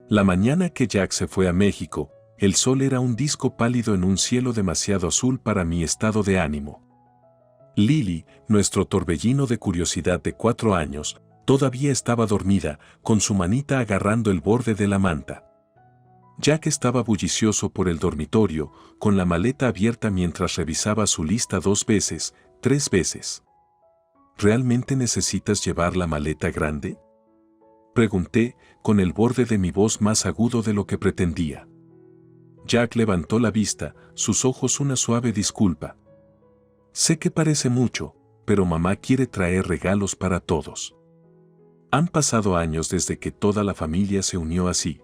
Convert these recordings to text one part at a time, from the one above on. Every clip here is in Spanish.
La mañana que Jack se fue a México, el sol era un disco pálido en un cielo demasiado azul para mi estado de ánimo. Lily, nuestro torbellino de curiosidad de 4 años, todavía estaba dormida, con su manita agarrando el borde de la manta. Jack estaba bullicioso por el dormitorio, con la maleta abierta mientras revisaba su lista 2 veces, 3 veces. ¿Realmente necesitas llevar la maleta grande?, pregunté, con el borde de mi voz más agudo de lo que pretendía. Jack levantó la vista, sus ojos una suave disculpa. Sé que parece mucho, pero mamá quiere traer regalos para todos. Han pasado años desde que toda la familia se unió así.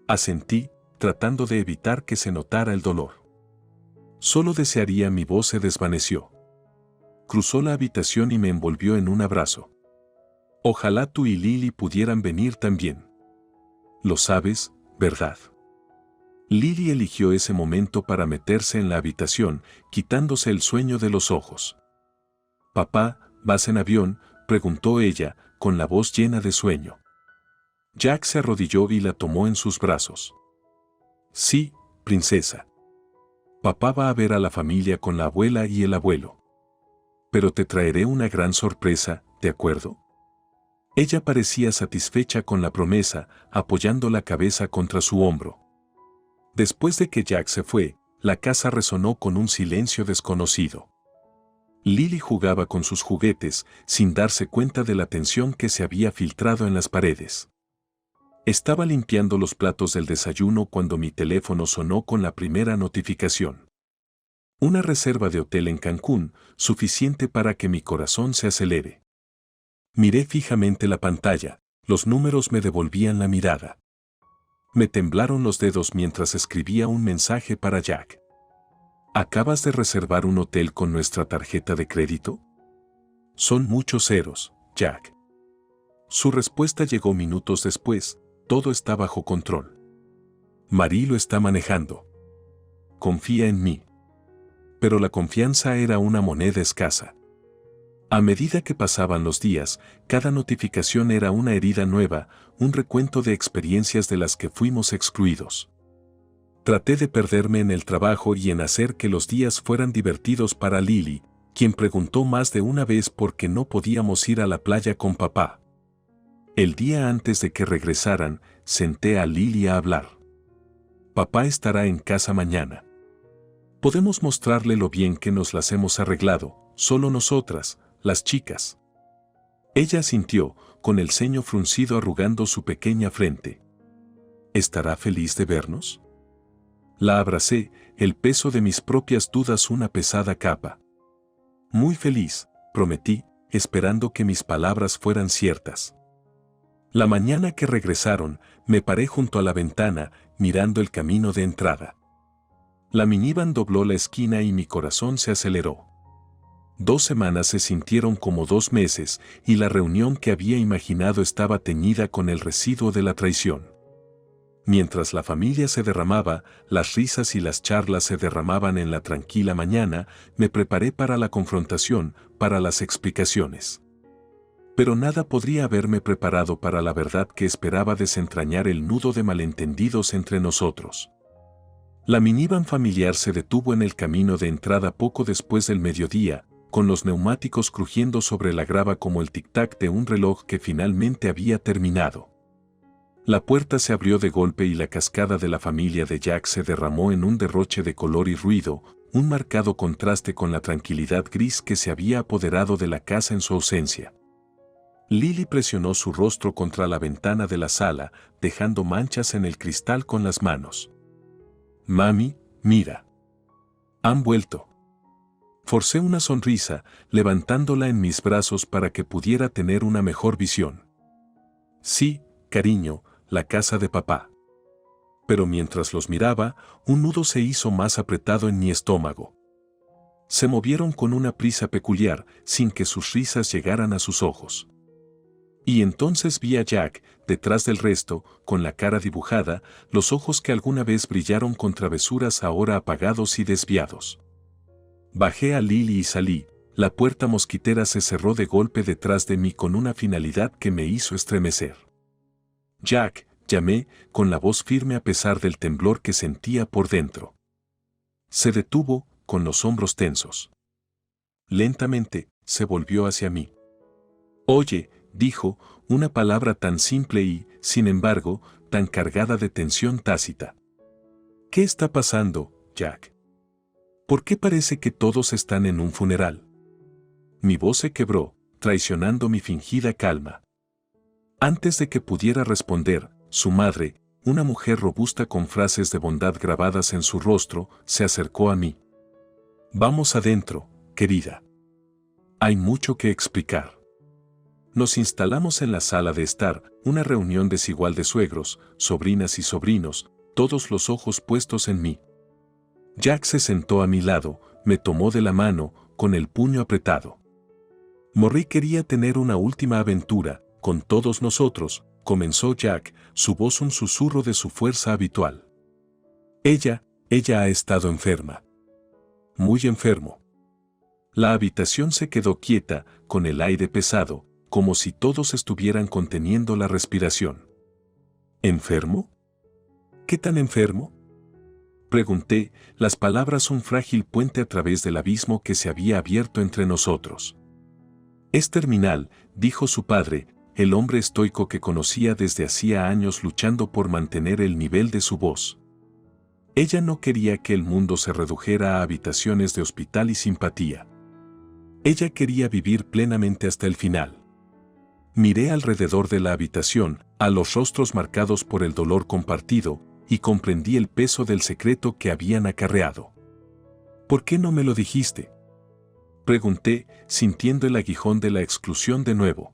Asentí, tratando de evitar que se notara el dolor. Solo desearía. Mi voz se desvaneció. Cruzó la habitación y me envolvió en un abrazo. Ojalá tú y Lily pudieran venir también. Lo sabes, ¿verdad? Lily eligió ese momento para meterse en la habitación, quitándose el sueño de los ojos. «Papá, ¿vas en avión?», preguntó ella, con la voz llena de sueño. Jack se arrodilló y la tomó en sus brazos. «Sí, princesa. Papá va a ver a la familia con la abuela y el abuelo. Pero te traeré una gran sorpresa, ¿de acuerdo?». Ella parecía satisfecha con la promesa, apoyando la cabeza contra su hombro. Después de que Jack se fue, la casa resonó con un silencio desconocido. Lily jugaba con sus juguetes, sin darse cuenta de la tensión que se había filtrado en las paredes. Estaba limpiando los platos del desayuno cuando mi teléfono sonó con la primera notificación. Una reserva de hotel en Cancún, suficiente para que mi corazón se acelere. Miré fijamente la pantalla, los números me devolvían la mirada. Me temblaron los dedos mientras escribía un mensaje para Jack. ¿Acabas de reservar un hotel con nuestra tarjeta de crédito? Son muchos ceros, Jack. Su respuesta llegó minutos después, todo está bajo control. Marie lo está manejando. Confía en mí. Pero la confianza era una moneda escasa. A medida que pasaban los días, cada notificación era una herida nueva, un recuento de experiencias de las que fuimos excluidos. Traté de perderme en el trabajo y en hacer que los días fueran divertidos para Lily, quien preguntó más de una vez por qué no podíamos ir a la playa con papá. El día antes de que regresaran, senté a Lily a hablar. Papá estará en casa mañana. Podemos mostrarle lo bien que nos las hemos arreglado, solo nosotras, las chicas. Ella asintió, con el ceño fruncido arrugando su pequeña frente. ¿Estará feliz de vernos? La abracé, el peso de mis propias dudas una pesada capa. Muy feliz, prometí, esperando que mis palabras fueran ciertas. La mañana que regresaron, me paré junto a la ventana, mirando el camino de entrada. La minivan dobló la esquina y mi corazón se aceleró. 2 semanas se sintieron como 2 meses, y la reunión que había imaginado estaba teñida con el residuo de la traición. Mientras la familia se derramaba, las risas y las charlas se derramaban en la tranquila mañana, me preparé para la confrontación, para las explicaciones. Pero nada podría haberme preparado para la verdad que esperaba desentrañar el nudo de malentendidos entre nosotros. La minivan familiar se detuvo en el camino de entrada poco después del mediodía, con los neumáticos crujiendo sobre la grava como el tic-tac de un reloj que finalmente había terminado. La puerta se abrió de golpe y la cascada de la familia de Jack se derramó en un derroche de color y ruido, un marcado contraste con la tranquilidad gris que se había apoderado de la casa en su ausencia. Lily presionó su rostro contra la ventana de la sala, dejando manchas en el cristal con las manos. «Mami, mira. Han vuelto». Forcé una sonrisa, levantándola en mis brazos para que pudiera tener una mejor visión. «Sí, cariño, la casa de papá». Pero mientras los miraba, un nudo se hizo más apretado en mi estómago. Se movieron con una prisa peculiar, sin que sus risas llegaran a sus ojos. Y entonces vi a Jack, detrás del resto, con la cara dibujada, los ojos que alguna vez brillaron con travesuras ahora apagados y desviados. Bajé a Lily y salí, la puerta mosquitera se cerró de golpe detrás de mí con una finalidad que me hizo estremecer. Jack, llamé, con la voz firme a pesar del temblor que sentía por dentro. Se detuvo, con los hombros tensos. Lentamente, se volvió hacia mí. Oye, dijo, una palabra tan simple y, sin embargo, tan cargada de tensión tácita. ¿Qué está pasando, Jack? ¿Por qué parece que todos están en un funeral? Mi voz se quebró, traicionando mi fingida calma. Antes de que pudiera responder, su madre, una mujer robusta con frases de bondad grabadas en su rostro, se acercó a mí. Vamos adentro, querida. Hay mucho que explicar. Nos instalamos en la sala de estar, una reunión desigual de suegros, sobrinas y sobrinos, todos los ojos puestos en mí. Jack se sentó a mi lado, me tomó de la mano, con el puño apretado. Morrie quería tener una última aventura, con todos nosotros, comenzó Jack, su voz un susurro de su fuerza habitual. Ella ha estado enferma. Muy enfermo. La habitación se quedó quieta, con el aire pesado, como si todos estuvieran conteniendo la respiración. ¿Enfermo? ¿Qué tan enfermo? Pregunté, las palabras un frágil puente a través del abismo que se había abierto entre nosotros. Es terminal, dijo su padre, el hombre estoico que conocía desde hacía años luchando por mantener el nivel de su voz. Ella no quería que el mundo se redujera a habitaciones de hospital y simpatía. Ella quería vivir plenamente hasta el final. Miré alrededor de la habitación, a los rostros marcados por el dolor compartido, y comprendí el peso del secreto que habían acarreado. ¿Por qué no me lo dijiste? Pregunté, sintiendo el aguijón de la exclusión de nuevo.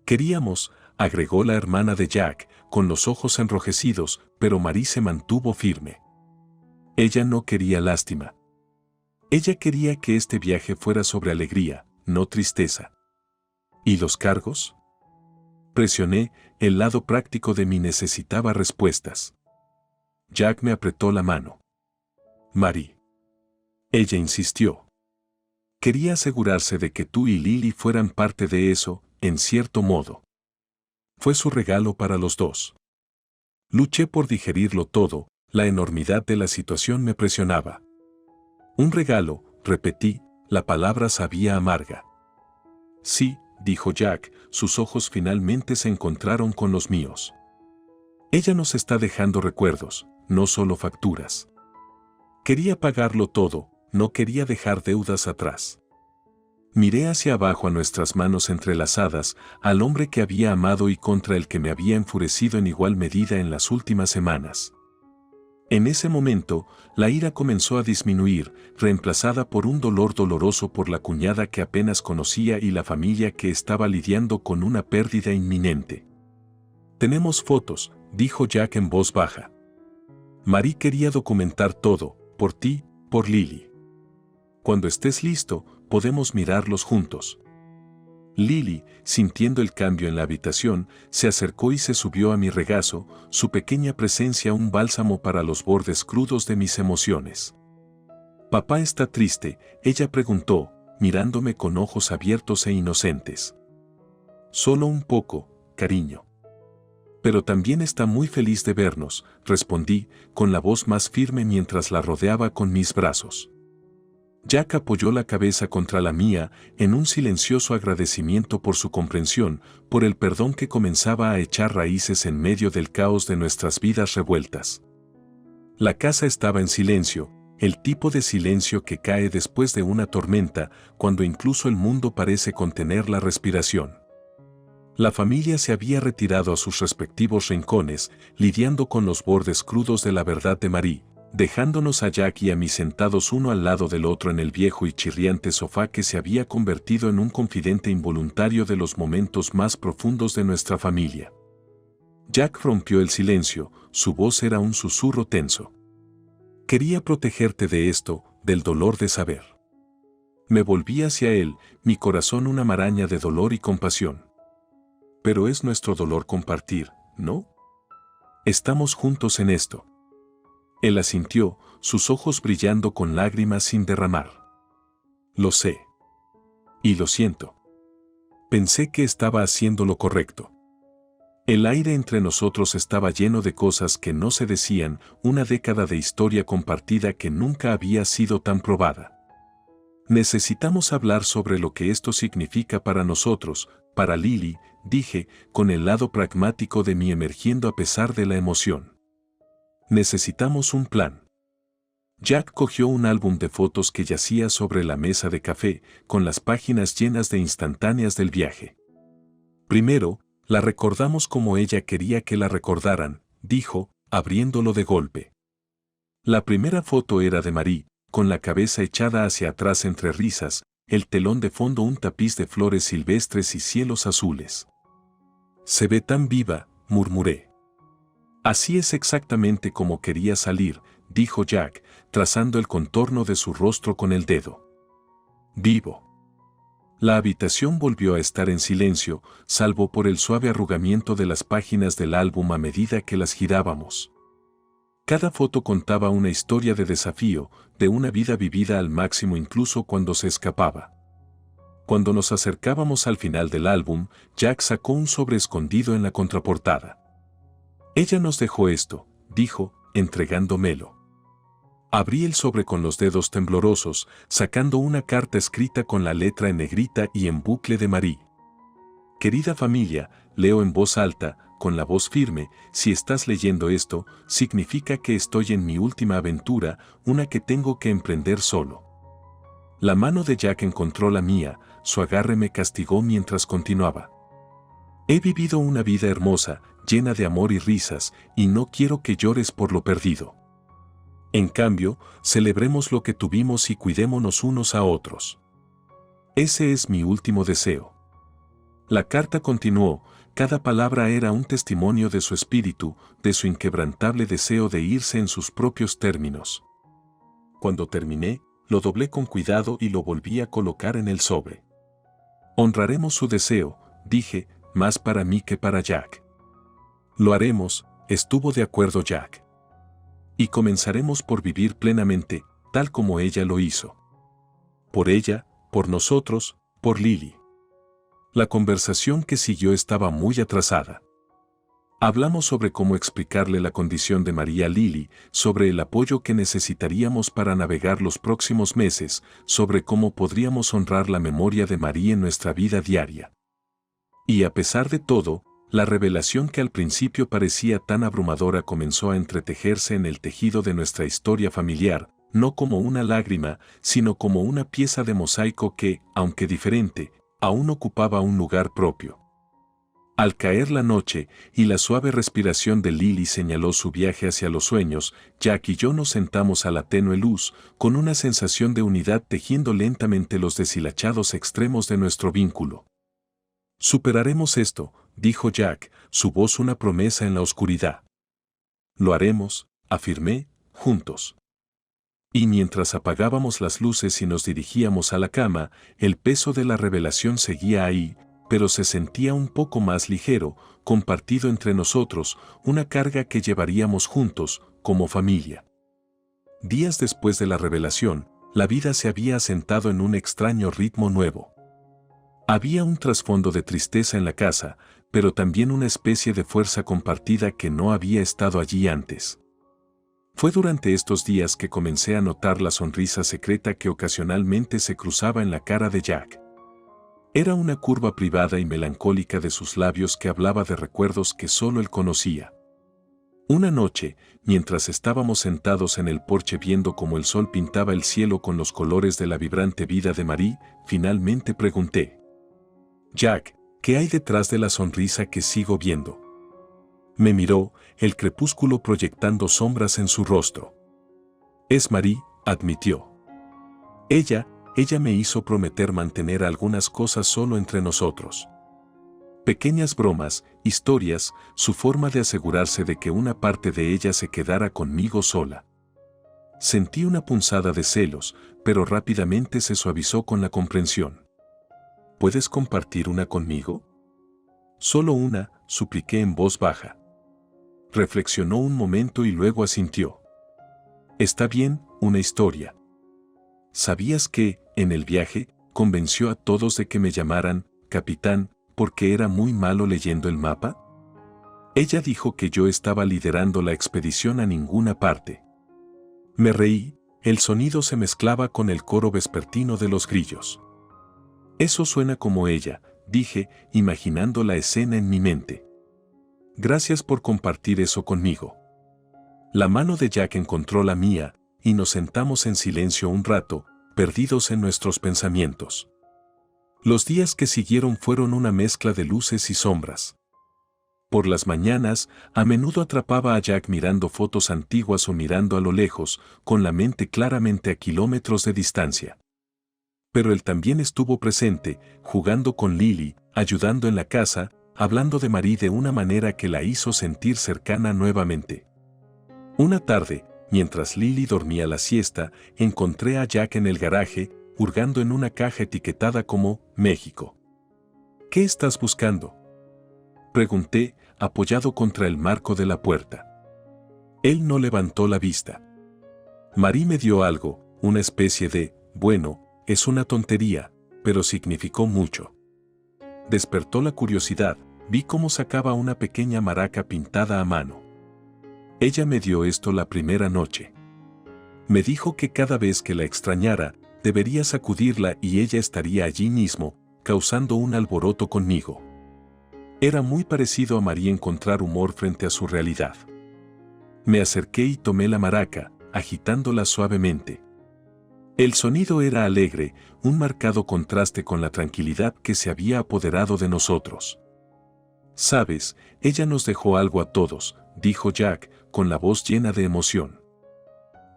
Queríamos, agregó la hermana de Jack, con los ojos enrojecidos, pero Marie se mantuvo firme. Ella no quería lástima. Ella quería que este viaje fuera sobre alegría, no tristeza. ¿Y los cargos? Presioné, el lado práctico de mí necesitaba respuestas. Jack me apretó la mano. Marie. Ella insistió. Quería asegurarse de que tú y Lily fueran parte de eso, en cierto modo. Fue su regalo para los dos. Luché por digerirlo todo, la enormidad de la situación me presionaba. Un regalo, repetí, la palabra sabía amarga. Sí, dijo Jack, sus ojos finalmente se encontraron con los míos. Ella nos está dejando recuerdos, no solo facturas. Quería pagarlo todo, no quería dejar deudas atrás. Miré hacia abajo a nuestras manos entrelazadas, al hombre que había amado y contra el que me había enfurecido en igual medida en las últimas semanas. En ese momento, la ira comenzó a disminuir, reemplazada por un dolor doloroso por la cuñada que apenas conocía y la familia que estaba lidiando con una pérdida inminente. Tenemos fotos, dijo Jack en voz baja. Marie quería documentar todo, por ti, por Lily. Cuando estés listo, podemos mirarlos juntos. Lily, sintiendo el cambio en la habitación, se acercó y se subió a mi regazo, su pequeña presencia un bálsamo para los bordes crudos de mis emociones. «¿Papá está triste?», ella preguntó, mirándome con ojos abiertos e inocentes. «Solo un poco, cariño». «Pero también está muy feliz de vernos», respondí, con la voz más firme mientras la rodeaba con mis brazos. Jack apoyó la cabeza contra la mía, en un silencioso agradecimiento por su comprensión, por el perdón que comenzaba a echar raíces en medio del caos de nuestras vidas revueltas. La casa estaba en silencio, el tipo de silencio que cae después de una tormenta, cuando incluso el mundo parece contener la respiración. La familia se había retirado a sus respectivos rincones, lidiando con los bordes crudos de la verdad de Marie, dejándonos a Jack y a mí sentados uno al lado del otro en el viejo y chirriante sofá que se había convertido en un confidente involuntario de los momentos más profundos de nuestra familia. Jack rompió el silencio, su voz era un susurro tenso. Quería protegerte de esto, del dolor de saber. Me volví hacia él, mi corazón una maraña de dolor y compasión. Pero es nuestro dolor compartir, ¿no? Estamos juntos en esto. Él asintió, sus ojos brillando con lágrimas sin derramar. Lo sé. Y lo siento. Pensé que estaba haciendo lo correcto. El aire entre nosotros estaba lleno de cosas que no se decían, una década de historia compartida que nunca había sido tan probada. Necesitamos hablar sobre lo que esto significa para nosotros, para Lily, dije, con el lado pragmático de mí emergiendo a pesar de la emoción. Necesitamos un plan. Jack cogió un álbum de fotos que yacía sobre la mesa de café, con las páginas llenas de instantáneas del viaje. Primero, la recordamos como ella quería que la recordaran, dijo, abriéndolo de golpe. La primera foto era de Marie, con la cabeza echada hacia atrás entre risas, el telón de fondo un tapiz de flores silvestres y cielos azules. Se ve tan viva, murmuré. Así es exactamente como quería salir, dijo Jack, trazando el contorno de su rostro con el dedo. Vivo. La habitación volvió a estar en silencio, salvo por el suave arrugamiento de las páginas del álbum a medida que las girábamos. Cada foto contaba una historia de desafío, de una vida vivida al máximo incluso cuando se escapaba. Cuando nos acercábamos al final del álbum, Jack sacó un sobre escondido en la contraportada. Ella nos dejó esto, dijo, entregándomelo. Abrí el sobre con los dedos temblorosos, sacando una carta escrita con la letra en negrita y en bucle de Marie. Querida familia, leo en voz alta, con la voz firme, si estás leyendo esto, significa que estoy en mi última aventura, una que tengo que emprender solo. La mano de Jack encontró la mía, su agarre me castigó mientras continuaba. He vivido una vida hermosa, llena de amor y risas, y no quiero que llores por lo perdido. En cambio, celebremos lo que tuvimos y cuidémonos unos a otros. Ese es mi último deseo. La carta continuó, cada palabra era un testimonio de su espíritu, de su inquebrantable deseo de irse en sus propios términos. Cuando terminé, lo doblé con cuidado y lo volví a colocar en el sobre. Honraremos su deseo, dije, más para mí que para Jack. Lo haremos, estuvo de acuerdo Jack. Y comenzaremos por vivir plenamente, tal como ella lo hizo. Por ella, por nosotros, por Lily. La conversación que siguió estaba muy atrasada. Hablamos sobre cómo explicarle la condición de María a Lily, sobre el apoyo que necesitaríamos para navegar los próximos meses, sobre cómo podríamos honrar la memoria de María en nuestra vida diaria. Y a pesar de todo, la revelación que al principio parecía tan abrumadora comenzó a entretejerse en el tejido de nuestra historia familiar, no como una lágrima, sino como una pieza de mosaico que, aunque diferente, aún ocupaba un lugar propio. Al caer la noche y la suave respiración de Lily señaló su viaje hacia los sueños, Jack y yo nos sentamos a la tenue luz, con una sensación de unidad tejiendo lentamente los deshilachados extremos de nuestro vínculo. Superaremos esto, dijo Jack, su voz una promesa en la oscuridad. Lo haremos, afirmé, juntos. Y mientras apagábamos las luces y nos dirigíamos a la cama, el peso de la revelación seguía ahí, pero se sentía un poco más ligero, compartido entre nosotros, una carga que llevaríamos juntos, como familia. Días después de la revelación, la vida se había asentado en un extraño ritmo nuevo. Había un trasfondo de tristeza en la casa, pero también una especie de fuerza compartida que no había estado allí antes. Fue durante estos días que comencé a notar la sonrisa secreta que ocasionalmente se cruzaba en la cara de Jack. Era una curva privada y melancólica de sus labios que hablaba de recuerdos que solo él conocía. Una noche, mientras estábamos sentados en el porche viendo cómo el sol pintaba el cielo con los colores de la vibrante vida de Marie, finalmente pregunté: Jack, ¿qué hay detrás de la sonrisa que sigo viendo? Me miró, el crepúsculo proyectando sombras en su rostro. Es Marie, admitió. Ella me hizo prometer mantener algunas cosas solo entre nosotros. Pequeñas bromas, historias, su forma de asegurarse de que una parte de ella se quedara conmigo sola. Sentí una punzada de celos, pero rápidamente se suavizó con la comprensión. ¿Puedes compartir una conmigo? Solo una, supliqué en voz baja. Reflexionó un momento y luego asintió. Está bien, una historia. ¿Sabías que, en el viaje, convenció a todos de que me llamaran capitán porque era muy malo leyendo el mapa? Ella dijo que yo estaba liderando la expedición a ninguna parte. Me reí, el sonido se mezclaba con el coro vespertino de los grillos. Eso suena como ella, dije, imaginando la escena en mi mente. Gracias por compartir eso conmigo. La mano de Jack encontró la mía, y nos sentamos en silencio un rato, perdidos en nuestros pensamientos. Los días que siguieron fueron una mezcla de luces y sombras. Por las mañanas, a menudo atrapaba a Jack mirando fotos antiguas o mirando a lo lejos, con la mente claramente a kilómetros de distancia. Pero él también estuvo presente, jugando con Lily, ayudando en la casa, hablando de Marie de una manera que la hizo sentir cercana nuevamente. Una tarde, mientras Lily dormía la siesta, encontré a Jack en el garaje, hurgando en una caja etiquetada como México. ¿Qué estás buscando?, pregunté, apoyado contra el marco de la puerta. Él no levantó la vista. Marie me dio algo, una especie de, bueno, es una tontería, pero significó mucho. Despertó la curiosidad, vi cómo sacaba una pequeña maraca pintada a mano. Ella me dio esto la primera noche. Me dijo que cada vez que la extrañara, debería sacudirla y ella estaría allí mismo, causando un alboroto conmigo. Era muy parecido a Marie encontrar humor frente a su realidad. Me acerqué y tomé la maraca, agitándola suavemente. El sonido era alegre, un marcado contraste con la tranquilidad que se había apoderado de nosotros. «Sabes, ella nos dejó algo a todos», dijo Jack, con la voz llena de emoción.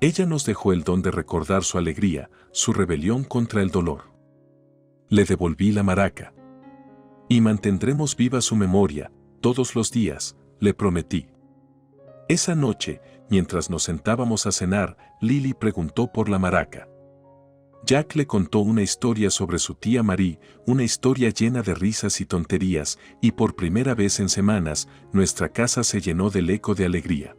«Ella nos dejó el don de recordar su alegría, su rebelión contra el dolor». Le devolví la maraca. «Y mantendremos viva su memoria, todos los días», le prometí. Esa noche, mientras nos sentábamos a cenar, Lily preguntó por la maraca. Jack le contó una historia sobre su tía Marie, una historia llena de risas y tonterías, y por primera vez en semanas, nuestra casa se llenó del eco de alegría.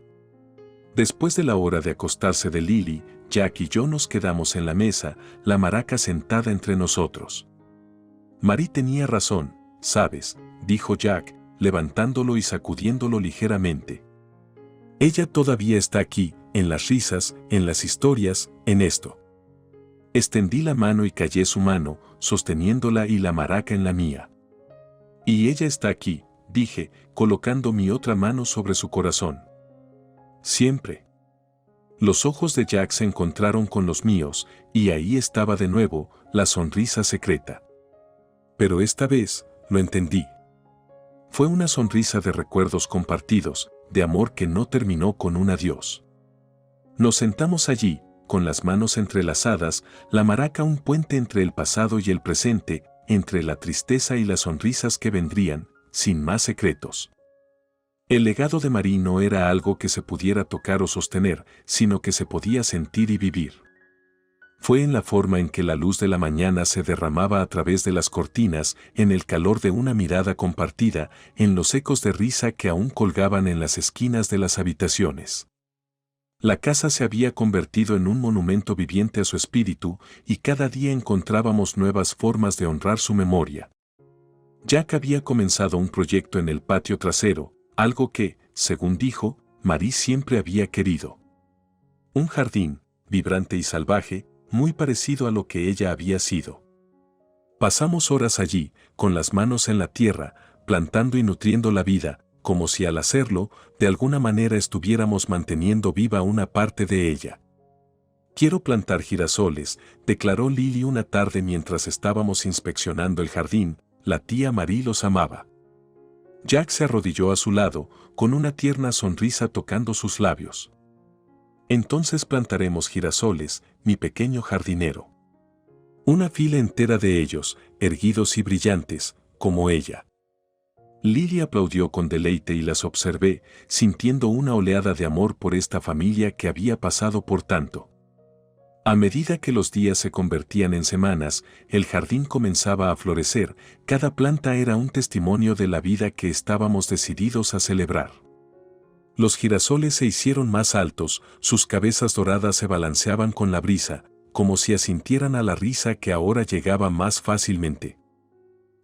Después de la hora de acostarse de Lily, Jack y yo nos quedamos en la mesa, la maraca sentada entre nosotros. «Marie tenía razón, ¿sabes?», dijo Jack, levantándolo y sacudiéndolo ligeramente. «Ella todavía está aquí, en las risas, en las historias, en esto». Extendí la mano y callé su mano, sosteniéndola y la maraca en la mía. «Y ella está aquí», dije, colocando mi otra mano sobre su corazón. «Siempre». Los ojos de Jack se encontraron con los míos, y ahí estaba de nuevo, la sonrisa secreta. Pero esta vez, lo entendí. Fue una sonrisa de recuerdos compartidos, de amor que no terminó con un adiós. Nos sentamos allí, con las manos entrelazadas, la maraca un puente entre el pasado y el presente, entre la tristeza y las sonrisas que vendrían, sin más secretos. El legado de Marie no era algo que se pudiera tocar o sostener, sino que se podía sentir y vivir. Fue en la forma en que la luz de la mañana se derramaba a través de las cortinas, en el calor de una mirada compartida, en los ecos de risa que aún colgaban en las esquinas de las habitaciones. La casa se había convertido en un monumento viviente a su espíritu, y cada día encontrábamos nuevas formas de honrar su memoria. Jack había comenzado un proyecto en el patio trasero, algo que, según dijo, Marie siempre había querido. Un jardín, vibrante y salvaje, muy parecido a lo que ella había sido. Pasamos horas allí, con las manos en la tierra, plantando y nutriendo la vida, como si al hacerlo, de alguna manera estuviéramos manteniendo viva una parte de ella. «Quiero plantar girasoles», declaró Lily una tarde mientras estábamos inspeccionando el jardín, la tía Marie los amaba. Jack se arrodilló a su lado, con una tierna sonrisa tocando sus labios. «Entonces plantaremos girasoles, mi pequeño jardinero». Una fila entera de ellos, erguidos y brillantes, como ella. Lily aplaudió con deleite y las observé, sintiendo una oleada de amor por esta familia que había pasado por tanto. A medida que los días se convertían en semanas, el jardín comenzaba a florecer, cada planta era un testimonio de la vida que estábamos decididos a celebrar. Los girasoles se hicieron más altos, sus cabezas doradas se balanceaban con la brisa, como si asintieran a la risa que ahora llegaba más fácilmente.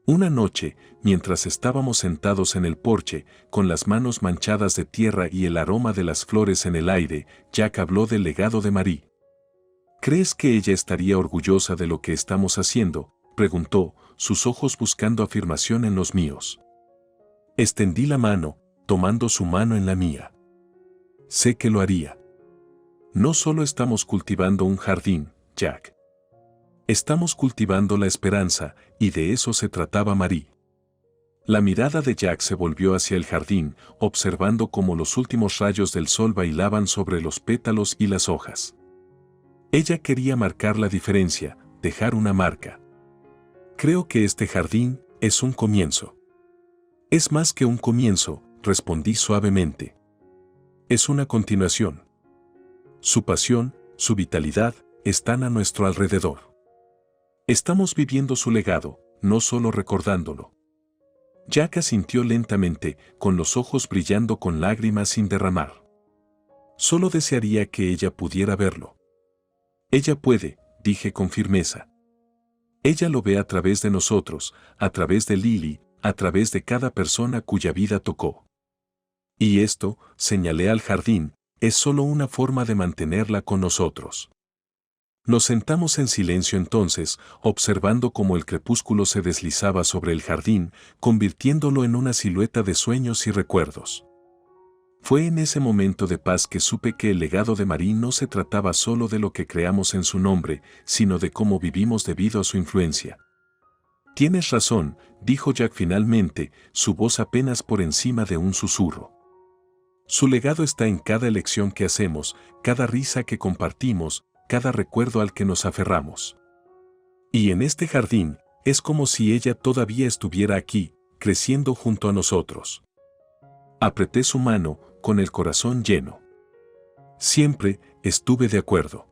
Una noche, mientras estábamos sentados en el porche, con las manos manchadas de tierra y el aroma de las flores en el aire, Jack habló del legado de Marie. ¿Crees que ella estaría orgullosa de lo que estamos haciendo?, preguntó, sus ojos buscando afirmación en los míos. Extendí la mano, tomando su mano en la mía. Sé que lo haría. No solo estamos cultivando un jardín, Jack. Estamos cultivando la esperanza, y de eso se trataba Marie. La mirada de Jack se volvió hacia el jardín, observando cómo los últimos rayos del sol bailaban sobre los pétalos y las hojas. Ella quería marcar la diferencia, dejar una marca. Creo que este jardín es un comienzo. Es más que un comienzo, respondí suavemente. Es una continuación. Su pasión, su vitalidad, están a nuestro alrededor. Estamos viviendo su legado, no solo recordándolo. Jack asintió lentamente, con los ojos brillando con lágrimas sin derramar. Solo desearía que ella pudiera verlo. Ella puede, dije con firmeza. Ella lo ve a través de nosotros, a través de Lily, a través de cada persona cuya vida tocó. Y esto, señalé al jardín, es solo una forma de mantenerla con nosotros. Nos sentamos en silencio entonces, observando cómo el crepúsculo se deslizaba sobre el jardín, convirtiéndolo en una silueta de sueños y recuerdos. Fue en ese momento de paz que supe que el legado de Marie no se trataba solo de lo que creamos en su nombre, sino de cómo vivimos debido a su influencia. Tienes razón, dijo Jack finalmente, su voz apenas por encima de un susurro. Su legado está en cada elección que hacemos, cada risa que compartimos, cada recuerdo al que nos aferramos. Y en este jardín, es como si ella todavía estuviera aquí, creciendo junto a nosotros. Apreté su mano, con el corazón lleno. Siempre estuve de acuerdo.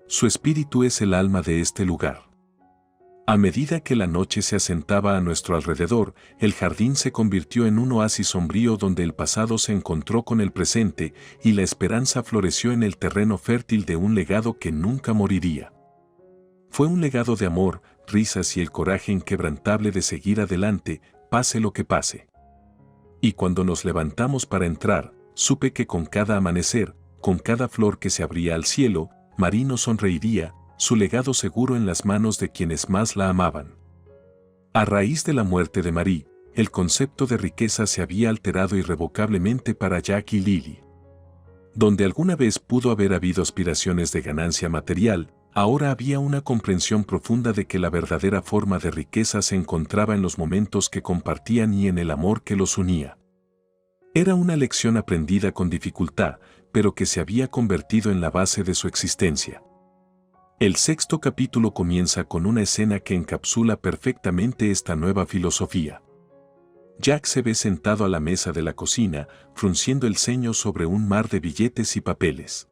Su espíritu es el alma de este lugar. A medida que la noche se asentaba a nuestro alrededor, el jardín se convirtió en un oasis sombrío donde el pasado se encontró con el presente y la esperanza floreció en el terreno fértil de un legado que nunca moriría. Fue un legado de amor, risas y el coraje inquebrantable de seguir adelante, pase lo que pase. Y cuando nos levantamos para entrar, supe que con cada amanecer, con cada flor que se abría al cielo, Marie nos sonreiría, su legado seguro en las manos de quienes más la amaban. A raíz de la muerte de Marie, el concepto de riqueza se había alterado irrevocablemente para Jack y Lily. Donde alguna vez pudo haber habido aspiraciones de ganancia material, ahora había una comprensión profunda de que la verdadera forma de riqueza se encontraba en los momentos que compartían y en el amor que los unía. Era una lección aprendida con dificultad, pero que se había convertido en la base de su existencia. El sexto capítulo comienza con una escena que encapsula perfectamente esta nueva filosofía. Jack se ve sentado a la mesa de la cocina, frunciendo el ceño sobre un mar de billetes y papeles.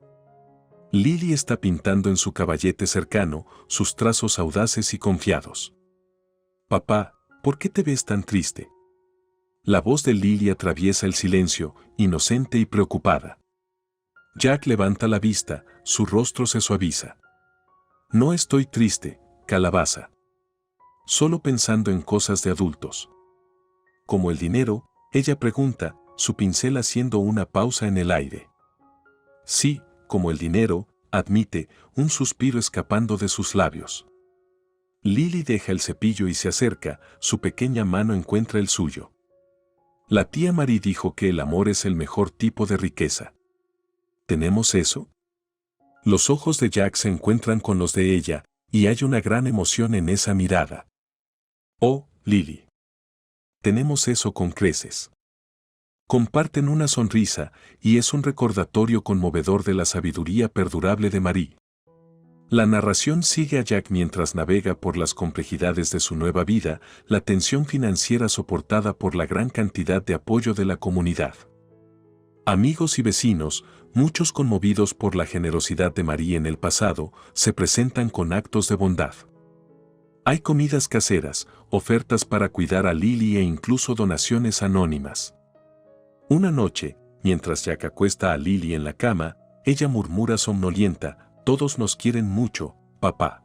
Lily está pintando en su caballete cercano, sus trazos audaces y confiados. «Papá, ¿por qué te ves tan triste?». La voz de Lily atraviesa el silencio, inocente y preocupada. Jack levanta la vista, su rostro se suaviza. «No estoy triste, calabaza. Solo pensando en cosas de adultos». «¿Como el dinero?», ella pregunta, su pincel haciendo una pausa en el aire. «Sí, como el dinero», admite, un suspiro escapando de sus labios. Lily deja el cepillo y se acerca, su pequeña mano encuentra el suyo. «La tía Marie dijo que el amor es el mejor tipo de riqueza. ¿Tenemos eso?». Los ojos de Jack se encuentran con los de ella, y hay una gran emoción en esa mirada. «Oh, Lily. Tenemos eso con creces». Comparten una sonrisa, y es un recordatorio conmovedor de la sabiduría perdurable de Marie. La narración sigue a Jack mientras navega por las complejidades de su nueva vida, la tensión financiera soportada por la gran cantidad de apoyo de la comunidad. Amigos y vecinos, muchos conmovidos por la generosidad de Marie en el pasado, se presentan con actos de bondad. Hay comidas caseras, ofertas para cuidar a Lily e incluso donaciones anónimas. Una noche, mientras Jack acuesta a Lily en la cama, ella murmura somnolienta: «Todos nos quieren mucho, papá.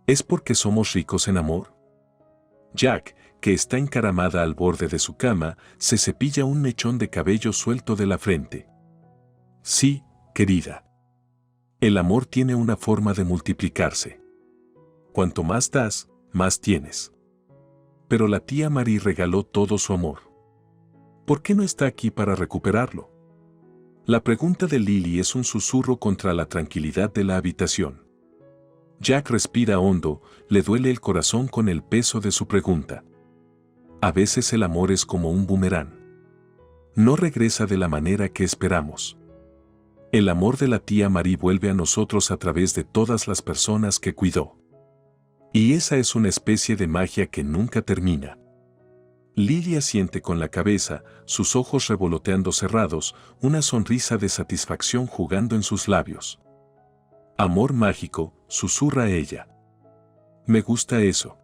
¿Es porque somos ricos en amor?». Jack, que está encaramada al borde de su cama, se cepilla un mechón de cabello suelto de la frente. Sí, querida. El amor tiene una forma de multiplicarse. Cuanto más das, más tienes. Pero la tía Marie regaló todo su amor. ¿Por qué no está aquí para recuperarlo? La pregunta de Lily es un susurro contra la tranquilidad de la habitación. Jack respira hondo, le duele el corazón con el peso de su pregunta. A veces el amor es como un boomerang. No regresa de la manera que esperamos. El amor de la tía Marie vuelve a nosotros a través de todas las personas que cuidó. Y esa es una especie de magia que nunca termina. Lily asiente con la cabeza, sus ojos revoloteando cerrados, una sonrisa de satisfacción jugando en sus labios. Amor mágico, susurra ella. Me gusta eso.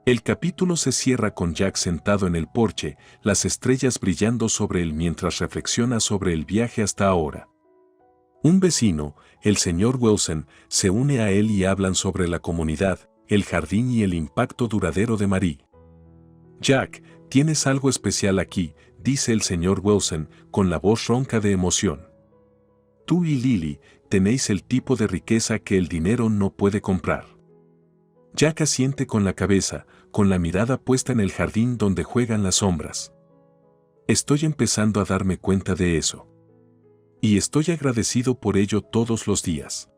El capítulo se cierra con Jack sentado en el porche, las estrellas brillando sobre él mientras reflexiona sobre el viaje hasta ahora. Un vecino, el señor Wilson, se une a él y hablan sobre la comunidad, el jardín y el impacto duradero de Marie. Jack, tienes algo especial aquí, dice el señor Wilson, con la voz ronca de emoción. Tú y Lily tenéis el tipo de riqueza que el dinero no puede comprar. Jack asiente con la cabeza, con la mirada puesta en el jardín donde juegan las sombras. Estoy empezando a darme cuenta de eso. Y estoy agradecido por ello todos los días.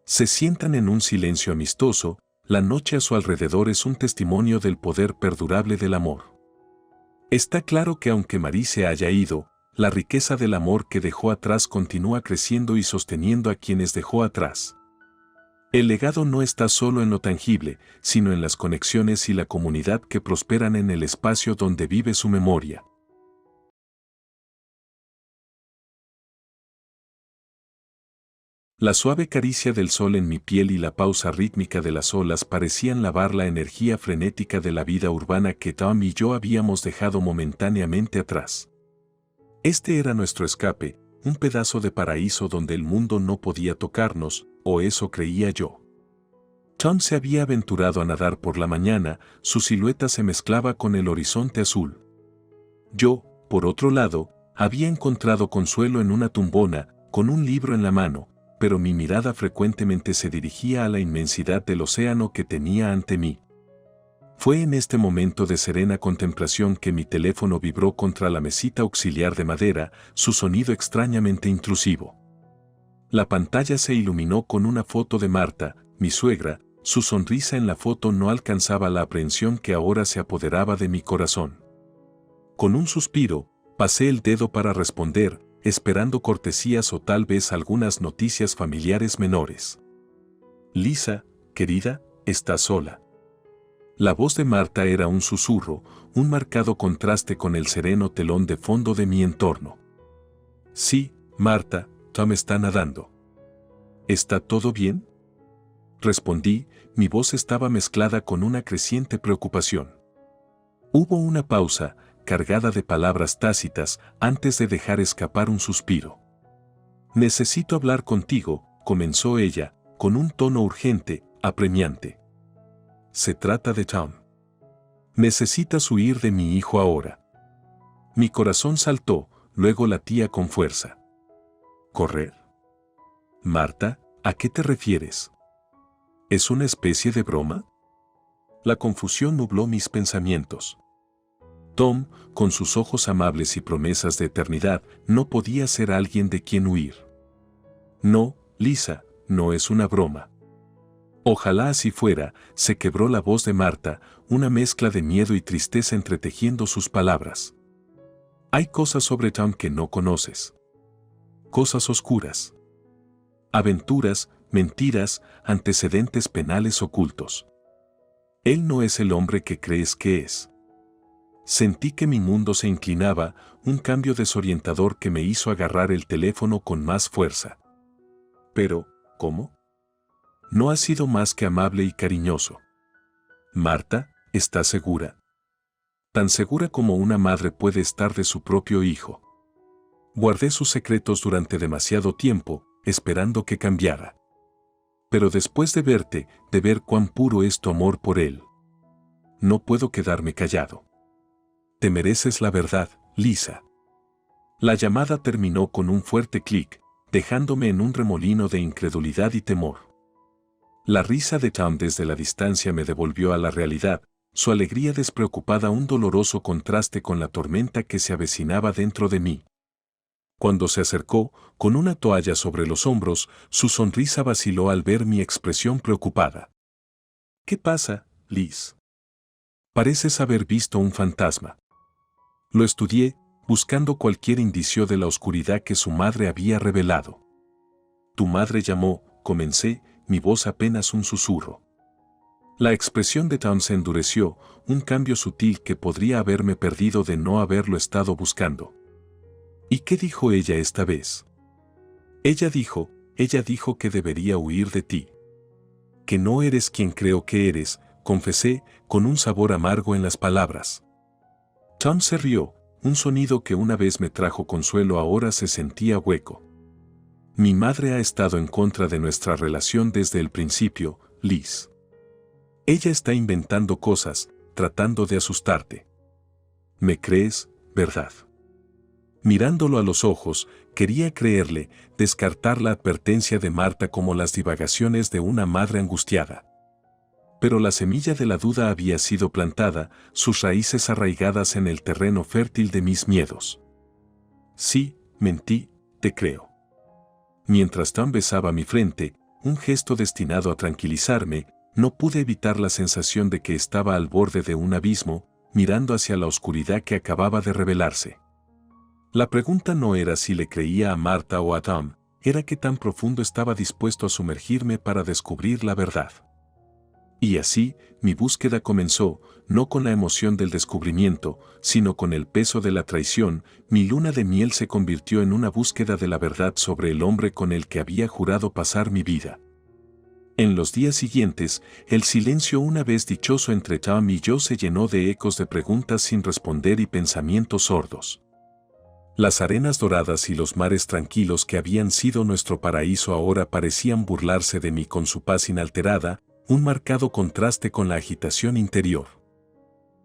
Se sientan en un silencio amistoso, la noche a su alrededor es un testimonio del poder perdurable del amor. Está claro que aunque Marie se haya ido, la riqueza del amor que dejó atrás continúa creciendo y sosteniendo a quienes dejó atrás. El legado no está solo en lo tangible, sino en las conexiones y la comunidad que prosperan en el espacio donde vive su memoria. La suave caricia del sol en mi piel y la pausa rítmica de las olas parecían lavar la energía frenética de la vida urbana que Tom y yo habíamos dejado momentáneamente atrás. Este era nuestro escape, un pedazo de paraíso donde el mundo no podía tocarnos, o eso creía yo. Tom se había aventurado a nadar por la mañana, su silueta se mezclaba con el horizonte azul. Yo, por otro lado, había encontrado consuelo en una tumbona, con un libro en la mano, pero mi mirada frecuentemente se dirigía a la inmensidad del océano que tenía ante mí. Fue en este momento de serena contemplación que mi teléfono vibró contra la mesita auxiliar de madera, su sonido extrañamente intrusivo. La pantalla se iluminó con una foto de Marta, mi suegra, su sonrisa en la foto no alcanzaba la aprehensión que ahora se apoderaba de mi corazón. Con un suspiro, pasé el dedo para responder, esperando cortesías o tal vez algunas noticias familiares menores. Lisa, querida, ¿estás sola? La voz de Marta era un susurro, un marcado contraste con el sereno telón de fondo de mi entorno. Sí, Marta, Tom está nadando. ¿Está todo bien? Respondí, mi voz estaba mezclada con una creciente preocupación. Hubo una pausa, cargada de palabras tácitas, antes de dejar escapar un suspiro. Necesito hablar contigo, comenzó ella, con un tono urgente, apremiante. Se trata de Tom. Necesitas huir de mi hijo ahora. Mi corazón saltó, luego latía con fuerza. ¿Correr? Marta, ¿a qué te refieres? ¿Es una especie de broma? La confusión nubló mis pensamientos. Tom, con sus ojos amables y promesas de eternidad, no podía ser alguien de quien huir. No, Lisa, no es una broma. Ojalá así fuera, se quebró la voz de Marta, una mezcla de miedo y tristeza entretejiendo sus palabras. Hay cosas sobre Tom que no conoces. Cosas oscuras. Aventuras, mentiras, antecedentes penales ocultos. Él no es el hombre que crees que es. Sentí que mi mundo se inclinaba, un cambio desorientador que me hizo agarrar el teléfono con más fuerza. Pero, ¿cómo? No ha sido más que amable y cariñoso. Marta, ¿estás segura? Tan segura como una madre puede estar de su propio hijo. Guardé sus secretos durante demasiado tiempo, esperando que cambiara. Pero después de verte, de ver cuán puro es tu amor por él. no puedo quedarme callado. Te mereces la verdad, Lisa. La llamada terminó con un fuerte clic, dejándome en un remolino de incredulidad y temor. La risa de Tom desde la distancia me devolvió a la realidad, su alegría despreocupada un doloroso contraste con la tormenta que se avecinaba dentro de mí. Cuando se acercó, con una toalla sobre los hombros, su sonrisa vaciló al ver mi expresión preocupada. ¿Qué pasa, Liz? Pareces haber visto un fantasma. Lo estudié, buscando cualquier indicio de la oscuridad que su madre había revelado. Tu madre llamó, comencé, mi voz apenas un susurro. La expresión de Tom se endureció, un cambio sutil que podría haberme perdido de no haberlo estado buscando. ¿Y qué dijo ella esta vez? Ella dijo que debería huir de ti. Que no eres quien creo que eres, confesé, con un sabor amargo en las palabras. Tom se rió, un sonido que una vez me trajo consuelo ahora se sentía hueco. Mi madre ha estado en contra de nuestra relación desde el principio, Liz. Ella está inventando cosas, tratando de asustarte. ¿Me crees, verdad? Mirándolo a los ojos, quería creerle, descartar la advertencia de Marta como las divagaciones de una madre angustiada. Pero la semilla de la duda había sido plantada, sus raíces arraigadas en el terreno fértil de mis miedos. Sí, mentí, te creo. Mientras Tom besaba mi frente, un gesto destinado a tranquilizarme, no pude evitar la sensación de que estaba al borde de un abismo, mirando hacia la oscuridad que acababa de revelarse. La pregunta no era si le creía a Marta o a Tom, era qué tan profundo estaba dispuesto a sumergirme para descubrir la verdad. Y así, mi búsqueda comenzó, no con la emoción del descubrimiento, sino con el peso de la traición. Mi luna de miel se convirtió en una búsqueda de la verdad sobre el hombre con el que había jurado pasar mi vida. En los días siguientes, el silencio una vez dichoso entre Tom y yo se llenó de ecos de preguntas sin responder y pensamientos sordos. Las arenas doradas y los mares tranquilos que habían sido nuestro paraíso ahora parecían burlarse de mí con su paz inalterada, un marcado contraste con la agitación interior.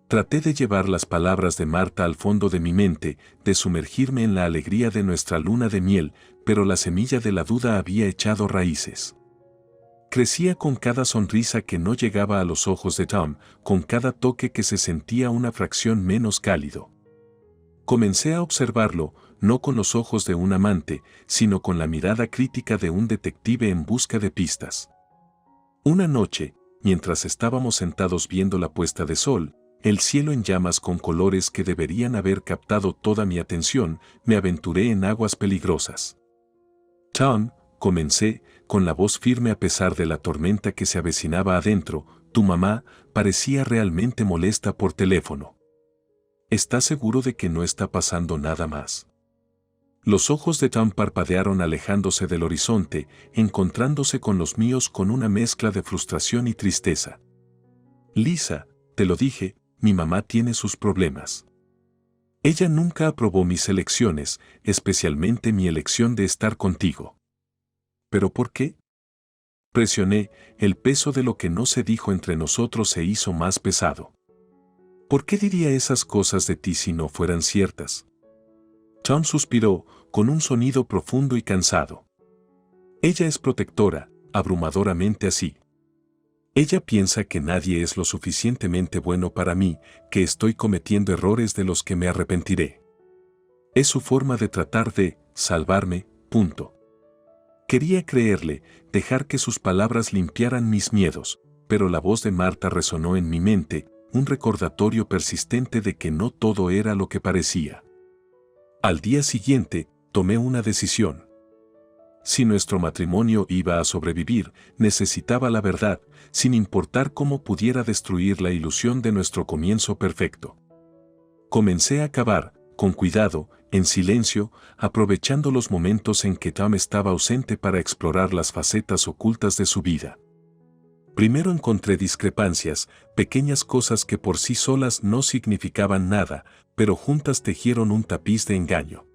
Traté de llevar las palabras de Marta al fondo de mi mente, de sumergirme en la alegría de nuestra luna de miel, pero la semilla de la duda había echado raíces. Crecía con cada sonrisa que no llegaba a los ojos de Tom, con cada toque que se sentía una fracción menos cálido. Comencé a observarlo, no con los ojos de un amante, sino con la mirada crítica de un detective en busca de pistas. Una noche, mientras estábamos sentados viendo la puesta de sol, el cielo en llamas con colores que deberían haber captado toda mi atención, me aventuré en aguas peligrosas. Tom, comencé, con la voz firme a pesar de la tormenta que se avecinaba adentro, tu mamá parecía realmente molesta por teléfono. ¿Estás seguro de que no está pasando nada más? Los ojos de Tom parpadearon alejándose del horizonte, encontrándose con los míos con una mezcla de frustración y tristeza. Lisa, te lo dije, mi mamá tiene sus problemas. Ella nunca aprobó mis elecciones, especialmente mi elección de estar contigo. ¿Pero por qué? Presioné, el peso de lo que no se dijo entre nosotros se hizo más pesado. ¿Por qué diría esas cosas de ti si no fueran ciertas? Tom suspiró, con un sonido profundo y cansado. Ella es protectora, abrumadoramente así. Ella piensa que nadie es lo suficientemente bueno para mí, que estoy cometiendo errores de los que me arrepentiré. Es su forma de tratar de salvarme, punto. Quería creerle, dejar que sus palabras limpiaran mis miedos, pero la voz de Marta resonó en mi mente, un recordatorio persistente de que no todo era lo que parecía. Al día siguiente, tomé una decisión. Si nuestro matrimonio iba a sobrevivir, necesitaba la verdad, sin importar cómo pudiera destruir la ilusión de nuestro comienzo perfecto. Comencé a cavar, con cuidado, en silencio, aprovechando los momentos en que Tom estaba ausente para explorar las facetas ocultas de su vida. Primero encontré discrepancias, pequeñas cosas que por sí solas no significaban nada, pero juntas tejieron un tapiz de engaño.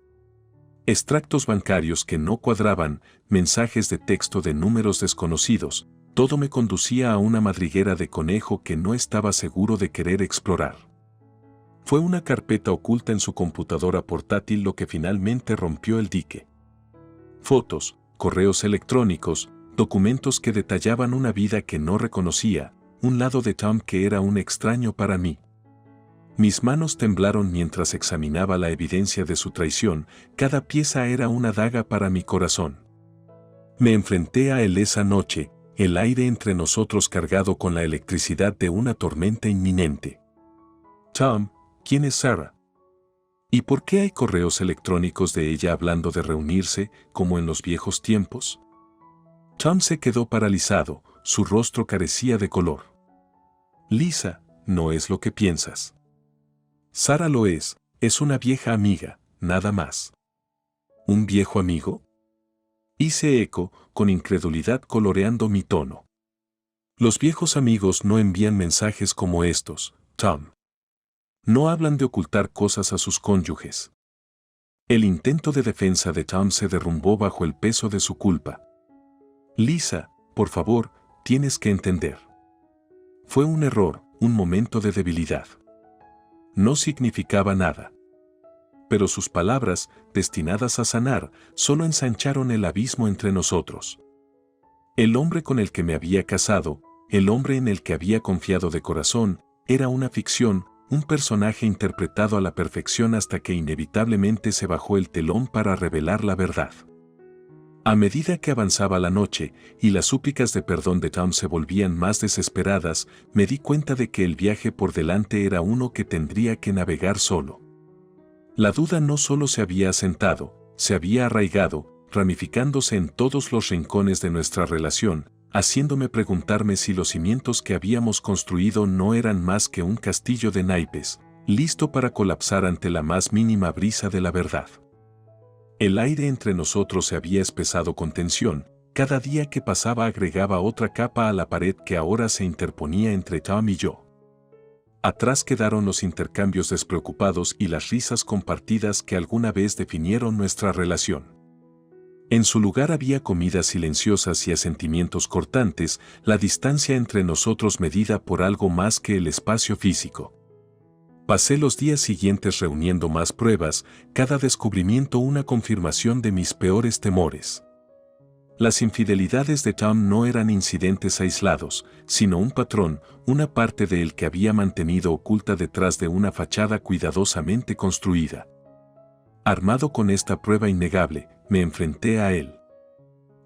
Extractos bancarios que no cuadraban, mensajes de texto de números desconocidos, Todo me conducía a una madriguera de conejo que no estaba seguro de querer explorar. Fue una carpeta oculta en su computadora portátil lo que finalmente rompió el dique. Fotos, correos electrónicos, documentos que detallaban una vida que no reconocía, un lado de Tom que era un extraño para mí. Mis manos temblaron mientras examinaba la evidencia de su traición, cada pieza era una daga para mi corazón. Me enfrenté a él esa noche, el aire entre nosotros cargado con la electricidad de una tormenta inminente. Tom, ¿quién es Sarah? ¿Y por qué hay correos electrónicos de ella hablando de reunirse, como en los viejos tiempos? Tom se quedó paralizado, su rostro carecía de color. Lisa, no es lo que piensas. Sarah lo es una vieja amiga, nada más. ¿Un viejo amigo? Hice eco, con incredulidad coloreando mi tono. Los viejos amigos no envían mensajes como estos, Tom. No hablan de ocultar cosas a sus cónyuges. El intento de defensa de Tom se derrumbó bajo el peso de su culpa. Lisa, por favor, tienes que entender. Fue un error, un momento de debilidad. No significaba nada. Pero sus palabras, destinadas a sanar, solo ensancharon el abismo entre nosotros. El hombre con el que me había casado, el hombre en el que había confiado de corazón, era una ficción, un personaje interpretado a la perfección hasta que inevitablemente se bajó el telón para revelar la verdad. A medida que avanzaba la noche y las súplicas de perdón de Tom se volvían más desesperadas, me di cuenta de que el viaje por delante era uno que tendría que navegar solo. La duda no solo se había asentado, se había arraigado, ramificándose en todos los rincones de nuestra relación, haciéndome preguntarme si los cimientos que habíamos construido no eran más que un castillo de naipes, listo para colapsar ante la más mínima brisa de la verdad. El aire entre nosotros se había espesado con tensión, cada día que pasaba agregaba otra capa a la pared que ahora se interponía entre Tom y yo. Atrás quedaron los intercambios despreocupados y las risas compartidas que alguna vez definieron nuestra relación. En su lugar había comidas silenciosas y asentimientos cortantes, la distancia entre nosotros medida por algo más que el espacio físico. Pasé los días siguientes reuniendo más pruebas, cada descubrimiento una confirmación de mis peores temores. Las infidelidades de Tom no eran incidentes aislados, sino un patrón, una parte de él que había mantenido oculta detrás de una fachada cuidadosamente construida. Armado con esta prueba innegable, me enfrenté a él.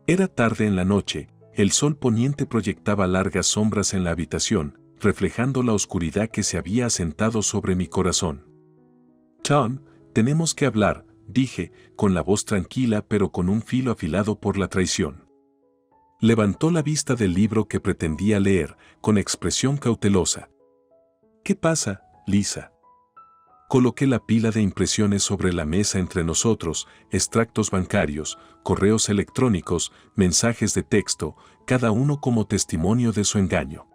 Era tarde en la noche, el sol poniente proyectaba largas sombras en la habitación, reflejando la oscuridad que se había asentado sobre mi corazón. Tom, tenemos que hablar, dije, con la voz tranquila pero con un filo afilado por la traición. Levantó la vista del libro que pretendía leer, con expresión cautelosa. ¿Qué pasa, Lisa? Coloqué la pila de impresiones sobre la mesa entre nosotros, extractos bancarios, correos electrónicos, mensajes de texto, cada uno como testimonio de su engaño.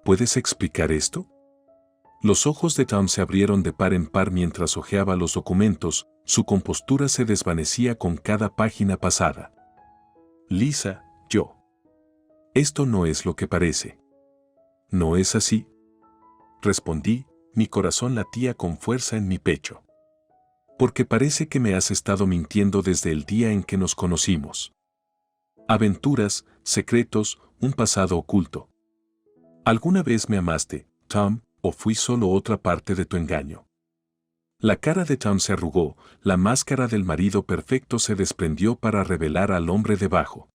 ¿Puedes explicar esto? Los ojos de Tom se abrieron de par en par mientras hojeaba los documentos, su compostura se desvanecía con cada página pasada. Lisa, yo. Esto no es lo que parece. ¿No es así? Respondí, mi corazón latía con fuerza en mi pecho. Porque parece que me has estado mintiendo desde el día en que nos conocimos. Aventuras, secretos, un pasado oculto. ¿Alguna vez me amaste, Tom, o fui solo otra parte de tu engaño? La cara de Tom se arrugó, la máscara del marido perfecto se desprendió para revelar al hombre debajo.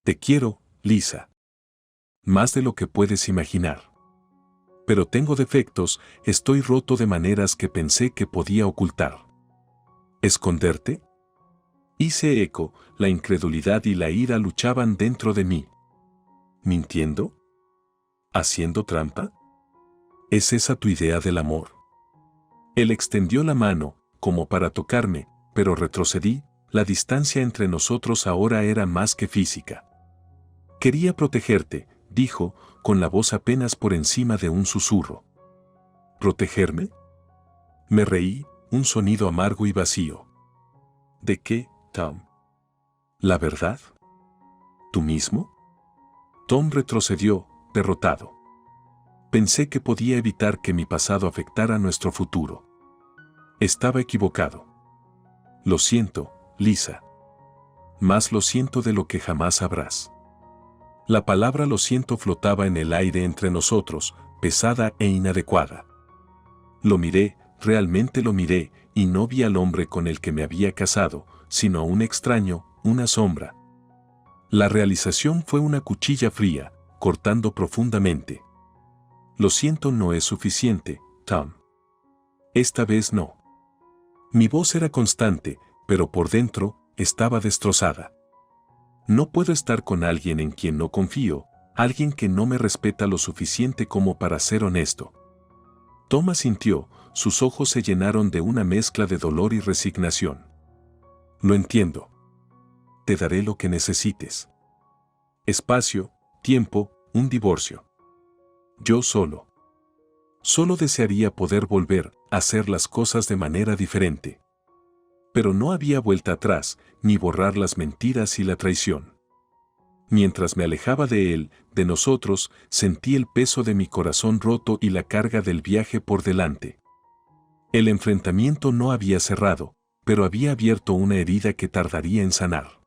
Te quiero, Lisa. Más de lo que puedes imaginar. Pero tengo defectos, estoy roto de maneras que pensé que podía ocultar. ¿Esconderte? Hice eco, la incredulidad y la ira luchaban dentro de mí. ¿Mintiendo? ¿Haciendo trampa? ¿Es esa tu idea del amor? Él extendió la mano, como para tocarme, pero retrocedí, la distancia entre nosotros ahora era más que física. Quería protegerte, dijo, con la voz apenas por encima de un susurro. ¿Protegerme? Me reí, un sonido amargo y vacío. ¿De qué, Tom? ¿La verdad? ¿Tú mismo? Tom retrocedió, derrotado. Pensé que podía evitar que mi pasado afectara nuestro futuro. Estaba equivocado. Lo siento, Lisa. Más lo siento de lo que jamás sabrás. La palabra lo siento flotaba en el aire entre nosotros, pesada e inadecuada. Lo miré, realmente lo miré, y no vi al hombre con el que me había casado, sino a un extraño, una sombra. La realización fue una cuchilla fría, cortando profundamente. Lo siento no es suficiente, Tom. Esta vez no. Mi voz era constante, pero por dentro estaba destrozada. No puedo estar con alguien en quien no confío, alguien que no me respeta lo suficiente como para ser honesto. Tom asintió, sus ojos se llenaron de una mezcla de dolor y resignación. Lo entiendo. Te daré lo que necesites. Espacio, tiempo, un divorcio. Yo solo. Solo desearía poder volver a hacer las cosas de manera diferente. Pero no había vuelta atrás, ni borrar las mentiras y la traición. Mientras me alejaba de él, de nosotros, sentí el peso de mi corazón roto y la carga del viaje por delante. El enfrentamiento no había cerrado, pero había abierto una herida que tardaría en sanar.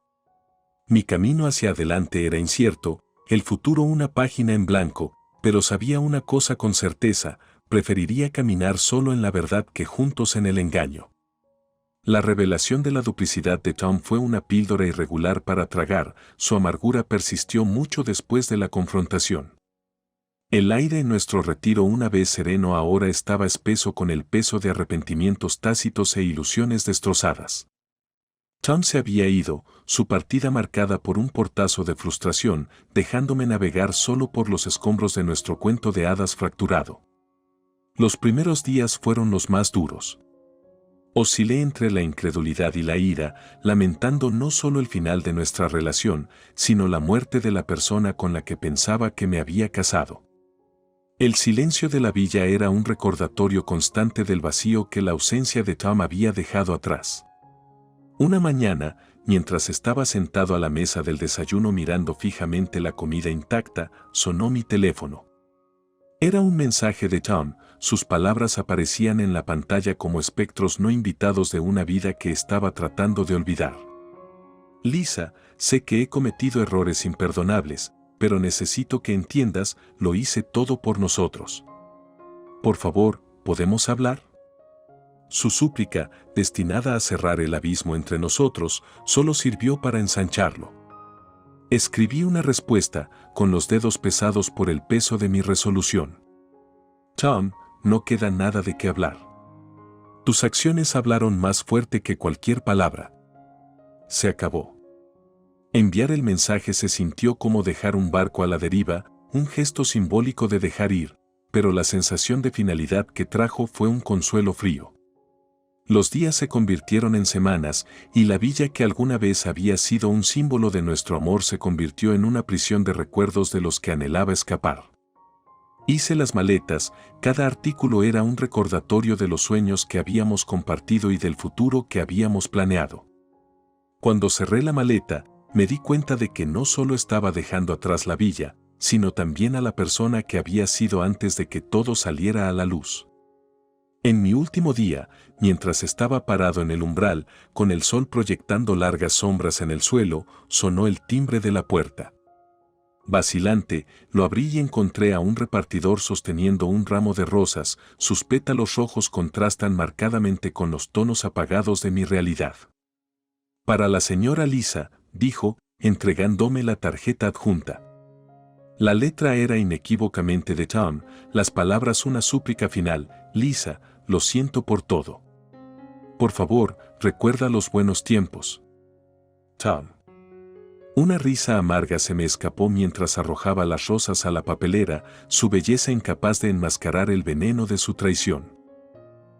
Mi camino hacia adelante era incierto, el futuro una página en blanco, pero sabía una cosa con certeza, preferiría caminar solo en la verdad que juntos en el engaño. La revelación de la duplicidad de Tom fue una píldora irregular para tragar, su amargura persistió mucho después de la confrontación. El aire en nuestro retiro una vez sereno ahora estaba espeso con el peso de arrepentimientos tácitos e ilusiones destrozadas. Tom se había ido, su partida marcada por un portazo de frustración, dejándome navegar solo por los escombros de nuestro cuento de hadas fracturado. Los primeros días fueron los más duros. Oscilé entre la incredulidad y la ira, lamentando no solo el final de nuestra relación, sino la muerte de la persona con la que pensaba que me había casado. El silencio de la villa era un recordatorio constante del vacío que la ausencia de Tom había dejado atrás. Una mañana, mientras estaba sentado a la mesa del desayuno mirando fijamente la comida intacta, sonó mi teléfono. Era un mensaje de Tom, sus palabras aparecían en la pantalla como espectros no invitados de una vida que estaba tratando de olvidar. Lisa, sé que he cometido errores imperdonables, pero necesito que entiendas, lo hice todo por nosotros. Por favor, ¿podemos hablar? Su súplica, destinada a cerrar el abismo entre nosotros, solo sirvió para ensancharlo. Escribí una respuesta, con los dedos pesados por el peso de mi resolución. Tom, no queda nada de qué hablar. Tus acciones hablaron más fuerte que cualquier palabra. Se acabó. Enviar el mensaje se sintió como dejar un barco a la deriva, un gesto simbólico de dejar ir, pero la sensación de finalidad que trajo fue un consuelo frío. Los días se convirtieron en semanas, y la villa que alguna vez había sido un símbolo de nuestro amor se convirtió en una prisión de recuerdos de los que anhelaba escapar. Hice las maletas, cada artículo era un recordatorio de los sueños que habíamos compartido y del futuro que habíamos planeado. Cuando cerré la maleta, me di cuenta de que no solo estaba dejando atrás la villa, sino también a la persona que había sido antes de que todo saliera a la luz. En mi último día, mientras estaba parado en el umbral, con el sol proyectando largas sombras en el suelo, sonó el timbre de la puerta. Vacilante, lo abrí y encontré a un repartidor sosteniendo un ramo de rosas, sus pétalos rojos contrastan marcadamente con los tonos apagados de mi realidad. Para la señora Lisa, dijo, entregándome la tarjeta adjunta. La letra era inequívocamente de Tom, las palabras una súplica final, Lisa, lo siento por todo. Por favor, recuerda los buenos tiempos. Tom. Una risa amarga se me escapó mientras arrojaba las rosas a la papelera, su belleza incapaz de enmascarar el veneno de su traición.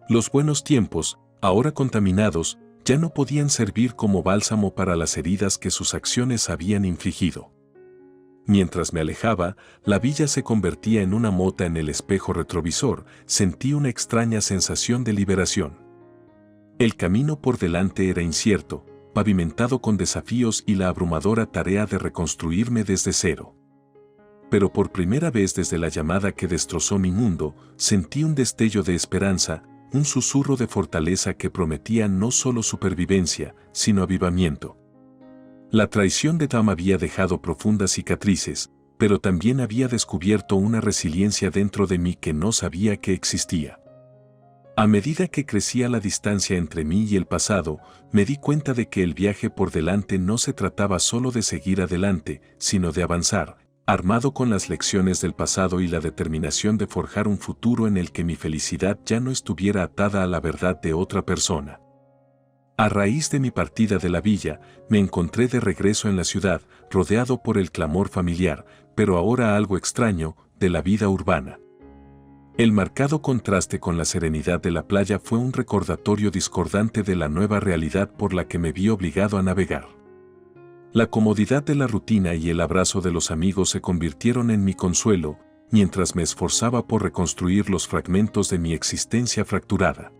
Los buenos tiempos, ahora contaminados, ya no podían servir como bálsamo para las heridas que sus acciones habían infligido. Mientras me alejaba, la villa se convertía en una mota en el espejo retrovisor, sentí una extraña sensación de liberación. El camino por delante era incierto, pavimentado con desafíos y la abrumadora tarea de reconstruirme desde cero. pero por primera vez desde la llamada que destrozó mi mundo, sentí un destello de esperanza, un susurro de fortaleza que prometía no solo supervivencia, sino avivamiento. La traición de Tom había dejado profundas cicatrices, pero también había descubierto una resiliencia dentro de mí que no sabía que existía. A medida que crecía la distancia entre mí y el pasado, me di cuenta de que el viaje por delante no se trataba solo de seguir adelante, sino de avanzar, armado con las lecciones del pasado y la determinación de forjar un futuro en el que mi felicidad ya no estuviera atada a la verdad de otra persona. A raíz de mi partida de la villa, me encontré de regreso en la ciudad, rodeado por el clamor familiar, pero ahora algo extraño, de la vida urbana. El marcado contraste con la serenidad de la playa fue un recordatorio discordante de la nueva realidad por la que me vi obligado a navegar. La comodidad de la rutina y el abrazo de los amigos se convirtieron en mi consuelo, mientras me esforzaba por reconstruir los fragmentos de mi existencia fracturada.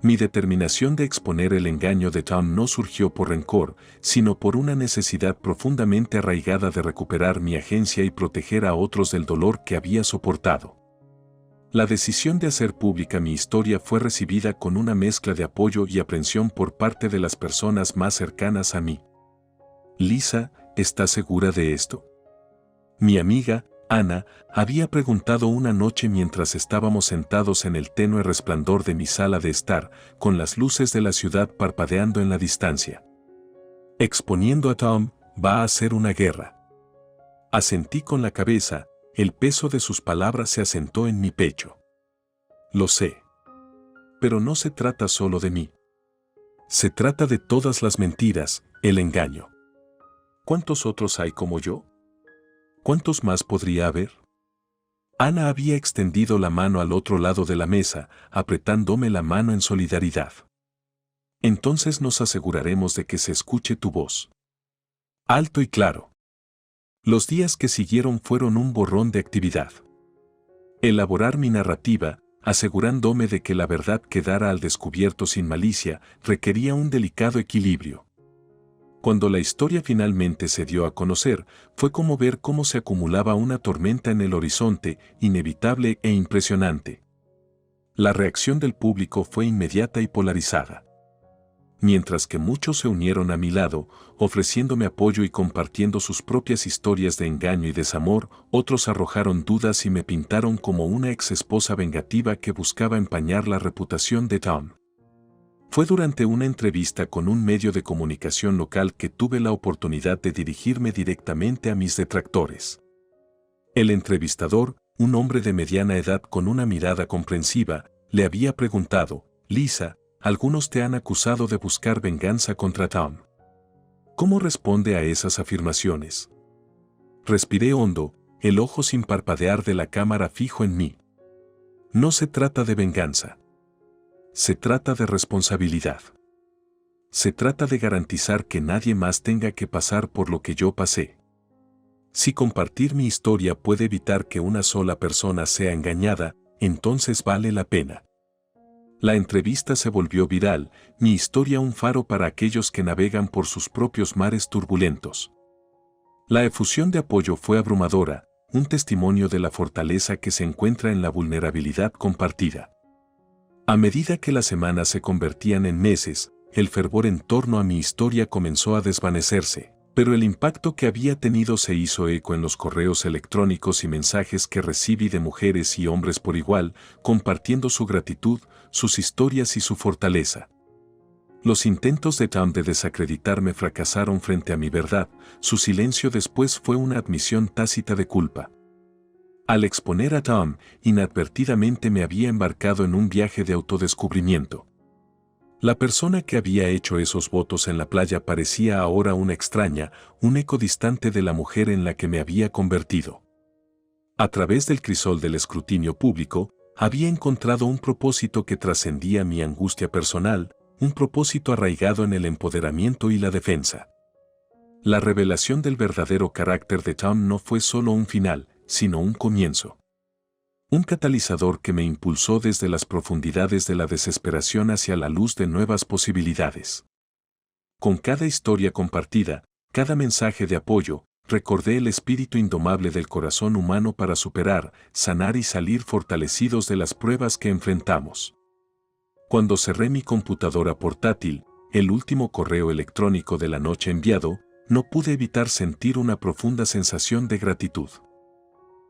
Mi determinación de exponer el engaño de Tom no surgió por rencor, sino por una necesidad profundamente arraigada de recuperar mi agencia y proteger a otros del dolor que había soportado. La decisión de hacer pública mi historia fue recibida con una mezcla de apoyo y aprensión por parte de las personas más cercanas a mí. Lisa, ¿estás segura de esto? Mi amiga, Ana, había preguntado una noche mientras estábamos sentados en el tenue resplandor de mi sala de estar, con las luces de la ciudad parpadeando en la distancia. Exponiendo a Tom, va a ser una guerra. Asentí con la cabeza, el peso de sus palabras se asentó en mi pecho. Lo sé. Pero no se trata solo de mí. Se trata de todas las mentiras, el engaño. ¿Cuántos otros hay como yo? ¿Cuántos más podría haber? Ana había extendido la mano al otro lado de la mesa, apretándome la mano en solidaridad. Entonces nos aseguraremos de que se escuche tu voz. Alto y claro. Los días que siguieron fueron un borrón de actividad. Elaborar mi narrativa, asegurándome de que la verdad quedara al descubierto sin malicia, requería un delicado equilibrio. Cuando la historia finalmente se dio a conocer, fue como ver cómo se acumulaba una tormenta en el horizonte, inevitable e impresionante. La reacción del público fue inmediata y polarizada. Mientras que muchos se unieron a mi lado, ofreciéndome apoyo y compartiendo sus propias historias de engaño y desamor, otros arrojaron dudas y me pintaron como una ex-esposa vengativa que buscaba empañar la reputación de Tom. Fue durante una entrevista con un medio de comunicación local que tuve la oportunidad de dirigirme directamente a mis detractores. El entrevistador, un hombre de mediana edad con una mirada comprensiva, le había preguntado: Lisa, algunos te han acusado de buscar venganza contra Tom. ¿Cómo responde a esas afirmaciones? Respiré hondo, el ojo sin parpadear de la cámara fijo en mí. No se trata de venganza. Se trata de responsabilidad. Se trata de garantizar que nadie más tenga que pasar por lo que yo pasé. Si compartir mi historia puede evitar que una sola persona sea engañada, entonces vale la pena. La entrevista se volvió viral, mi historia un faro para aquellos que navegan por sus propios mares turbulentos. La efusión de apoyo fue abrumadora, un testimonio de la fortaleza que se encuentra en la vulnerabilidad compartida. A medida que las semanas se convertían en meses, el fervor en torno a mi historia comenzó a desvanecerse, pero el impacto que había tenido se hizo eco en los correos electrónicos y mensajes que recibí de mujeres y hombres por igual, compartiendo su gratitud, sus historias y su fortaleza. Los intentos de Tom de desacreditarme fracasaron frente a mi verdad, su silencio después fue una admisión tácita de culpa. Al exponer a Tom, inadvertidamente me había embarcado en un viaje de autodescubrimiento. La persona que había hecho esos votos en la playa parecía ahora una extraña, un eco distante de la mujer en la que me había convertido. A través del crisol del escrutinio público, había encontrado un propósito que trascendía mi angustia personal, un propósito arraigado en el empoderamiento y la defensa. La revelación del verdadero carácter de Tom no fue solo un final, sino un comienzo. Un catalizador que me impulsó desde las profundidades de la desesperación hacia la luz de nuevas posibilidades. Con cada historia compartida, cada mensaje de apoyo, recordé el espíritu indomable del corazón humano para superar, sanar y salir fortalecidos de las pruebas que enfrentamos. Cuando cerré mi computadora portátil, el último correo electrónico de la noche enviado, no pude evitar sentir una profunda sensación de gratitud.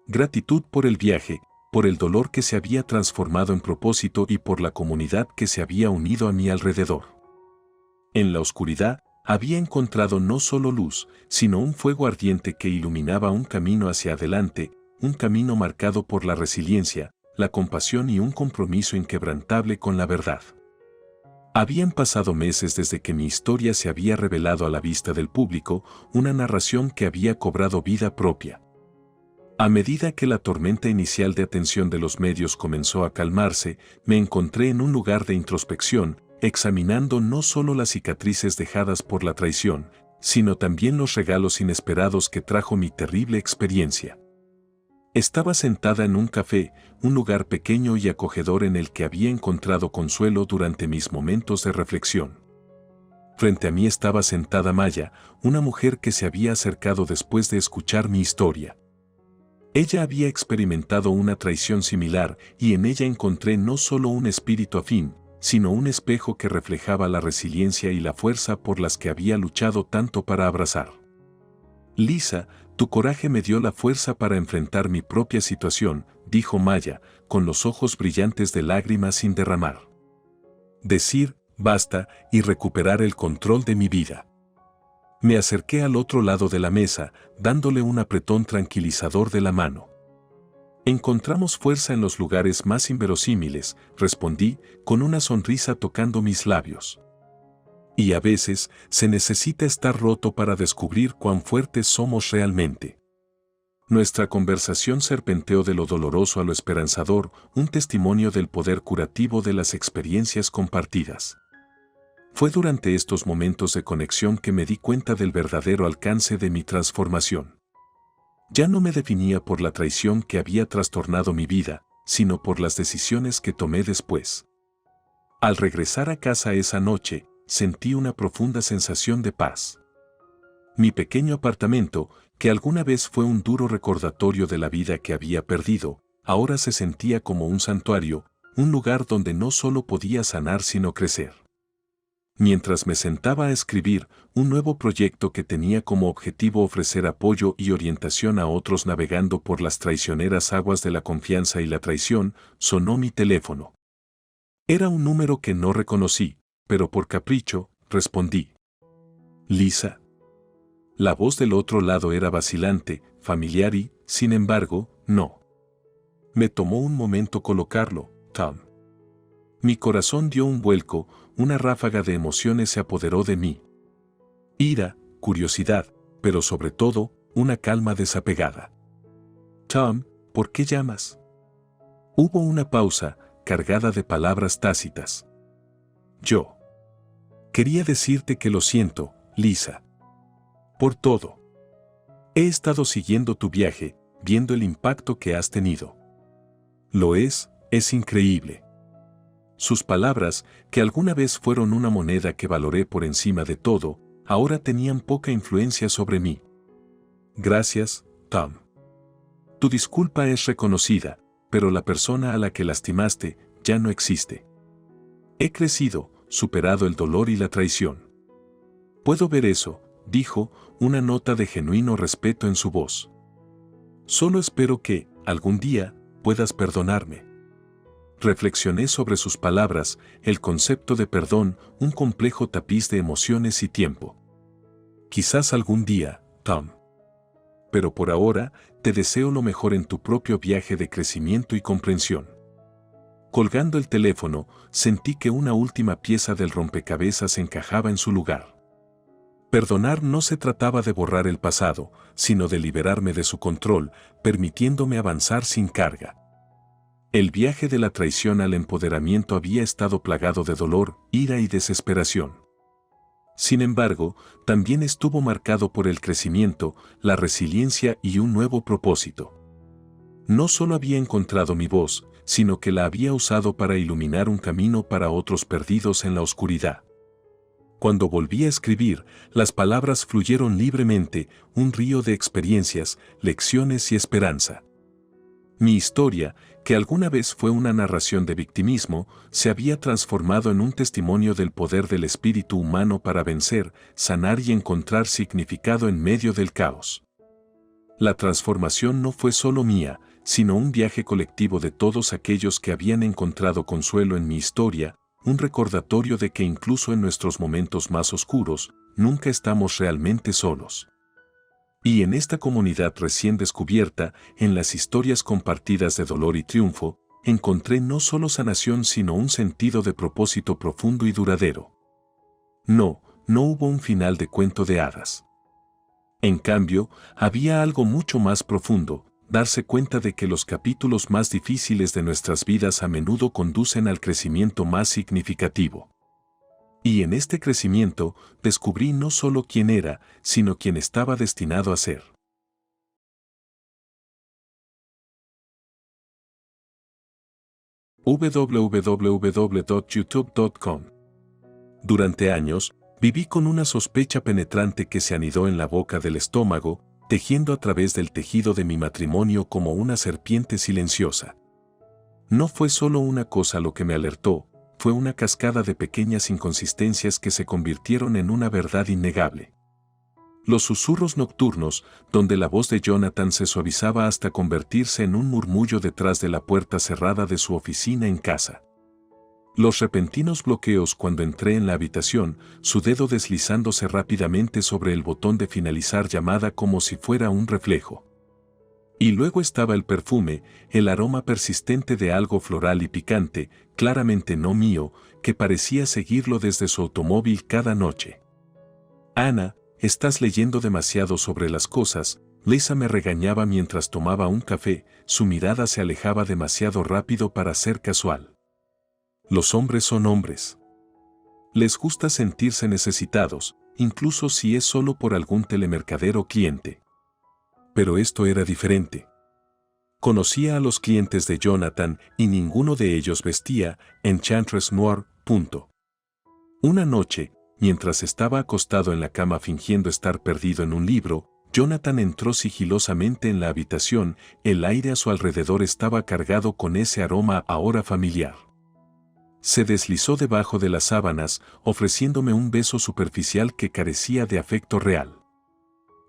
Gratitud por el viaje, por el dolor que se había transformado en propósito y por la comunidad que se había unido a mi alrededor. En la oscuridad, había encontrado no solo luz, sino un fuego ardiente que iluminaba un camino hacia adelante, un camino marcado por la resiliencia, la compasión y un compromiso inquebrantable con la verdad. Habían pasado meses desde que mi historia se había revelado a la vista del público, una narración que había cobrado vida propia. A medida que la tormenta inicial de atención de los medios comenzó a calmarse, me encontré en un lugar de introspección, examinando no solo las cicatrices dejadas por la traición, sino también los regalos inesperados que trajo mi terrible experiencia. Estaba sentada en un café, un lugar pequeño y acogedor en el que había encontrado consuelo durante mis momentos de reflexión. Frente a mí estaba sentada Maya, una mujer que se había acercado después de escuchar mi historia. Ella había experimentado una traición similar y en ella encontré no solo un espíritu afín, sino un espejo que reflejaba la resiliencia y la fuerza por las que había luchado tanto para abrazar. Lisa, tu coraje me dio la fuerza para enfrentar mi propia situación, dijo Maya, con los ojos brillantes de lágrimas sin derramar. Decir, basta, y recuperar el control de mi vida. Me acerqué al otro lado de la mesa, dándole un apretón tranquilizador de la mano. Encontramos fuerza en los lugares más inverosímiles, respondí, con una sonrisa tocando mis labios. Y a veces, se necesita estar roto para descubrir cuán fuertes somos realmente. Nuestra conversación serpenteó de lo doloroso a lo esperanzador, un testimonio del poder curativo de las experiencias compartidas. Fue durante estos momentos de conexión que me di cuenta del verdadero alcance de mi transformación. Ya no me definía por la traición que había trastornado mi vida, sino por las decisiones que tomé después. Al regresar a casa esa noche, sentí una profunda sensación de paz. Mi pequeño apartamento, que alguna vez fue un duro recordatorio de la vida que había perdido, ahora se sentía como un santuario, un lugar donde no solo podía sanar sino crecer. Mientras me sentaba a escribir un nuevo proyecto que tenía como objetivo ofrecer apoyo y orientación a otros navegando por las traicioneras aguas de la confianza y la traición, sonó mi teléfono. Era un número que no reconocí, pero por capricho, respondí. Lisa. La voz del otro lado era vacilante, familiar y, sin embargo, no. Me tomó un momento colocarlo, Tom. Mi corazón dio un vuelco, una ráfaga de emociones se apoderó de mí. Ira, curiosidad, pero sobre todo, una calma desapegada. Tom, ¿por qué llamas? Hubo una pausa, cargada de palabras tácitas. Yo. Quería decirte que lo siento, Lisa. Por todo. He estado siguiendo tu viaje, viendo el impacto que has tenido. Lo es increíble. Sus palabras, que alguna vez fueron una moneda que valoré por encima de todo, ahora tenían poca influencia sobre mí. Gracias, Tom. Tu disculpa es reconocida, pero la persona a la que lastimaste ya no existe. He crecido, superado el dolor y la traición. Puedo ver eso, dijo, una nota de genuino respeto en su voz. Solo espero que, algún día, puedas perdonarme. Reflexioné sobre sus palabras, el concepto de perdón, un complejo tapiz de emociones y tiempo. Quizás algún día, Tom. Pero por ahora, te deseo lo mejor en tu propio viaje de crecimiento y comprensión. Colgando el teléfono, sentí que una última pieza del rompecabezas encajaba en su lugar. Perdonar no se trataba de borrar el pasado, sino de liberarme de su control, permitiéndome avanzar sin carga. El viaje de la traición al empoderamiento había estado plagado de dolor, ira y desesperación. Sin embargo, también estuvo marcado por el crecimiento, la resiliencia y un nuevo propósito. No solo había encontrado mi voz, sino que la había usado para iluminar un camino para otros perdidos en la oscuridad. Cuando volví a escribir, las palabras fluyeron libremente, un río de experiencias, lecciones y esperanza. Mi historia, que alguna vez fue una narración de victimismo, se había transformado en un testimonio del poder del espíritu humano para vencer, sanar y encontrar significado en medio del caos. La transformación no fue solo mía, sino un viaje colectivo de todos aquellos que habían encontrado consuelo en mi historia, un recordatorio de que incluso en nuestros momentos más oscuros, nunca estamos realmente solos. Y en esta comunidad recién descubierta, en las historias compartidas de dolor y triunfo, encontré no solo sanación sino un sentido de propósito profundo y duradero. No hubo un final de cuento de hadas. En cambio, había algo mucho más profundo, darse cuenta de que los capítulos más difíciles de nuestras vidas a menudo conducen al crecimiento más significativo. Y en este crecimiento, descubrí no solo quién era, sino quién estaba destinado a ser. www.youtube.com. Durante años, viví con una sospecha penetrante que se anidó en la boca del estómago, tejiendo a través del tejido de mi matrimonio como una serpiente silenciosa. No fue solo una cosa lo que me alertó, fue una cascada de pequeñas inconsistencias que se convirtieron en una verdad innegable. Los susurros nocturnos, donde la voz de Jonathan se suavizaba hasta convertirse en un murmullo detrás de la puerta cerrada de su oficina en casa. Los repentinos bloqueos cuando entré en la habitación, su dedo deslizándose rápidamente sobre el botón de finalizar llamada como si fuera un reflejo. Y luego estaba el perfume, el aroma persistente de algo floral y picante, claramente no mío, que parecía seguirlo desde su automóvil cada noche. Ana, estás leyendo demasiado sobre las cosas, Lisa me regañaba mientras tomaba un café, su mirada se alejaba demasiado rápido para ser casual. Los hombres son hombres. Les gusta sentirse necesitados, incluso si es solo por algún telemercader o cliente. Pero esto era diferente. Conocía a los clientes de Jonathan y ninguno de ellos vestía Enchantress Noir. Una noche, mientras estaba acostado en la cama fingiendo estar perdido en un libro, Jonathan entró sigilosamente en la habitación, el aire a su alrededor estaba cargado con ese aroma ahora familiar. Se deslizó debajo de las sábanas, ofreciéndome un beso superficial que carecía de afecto real.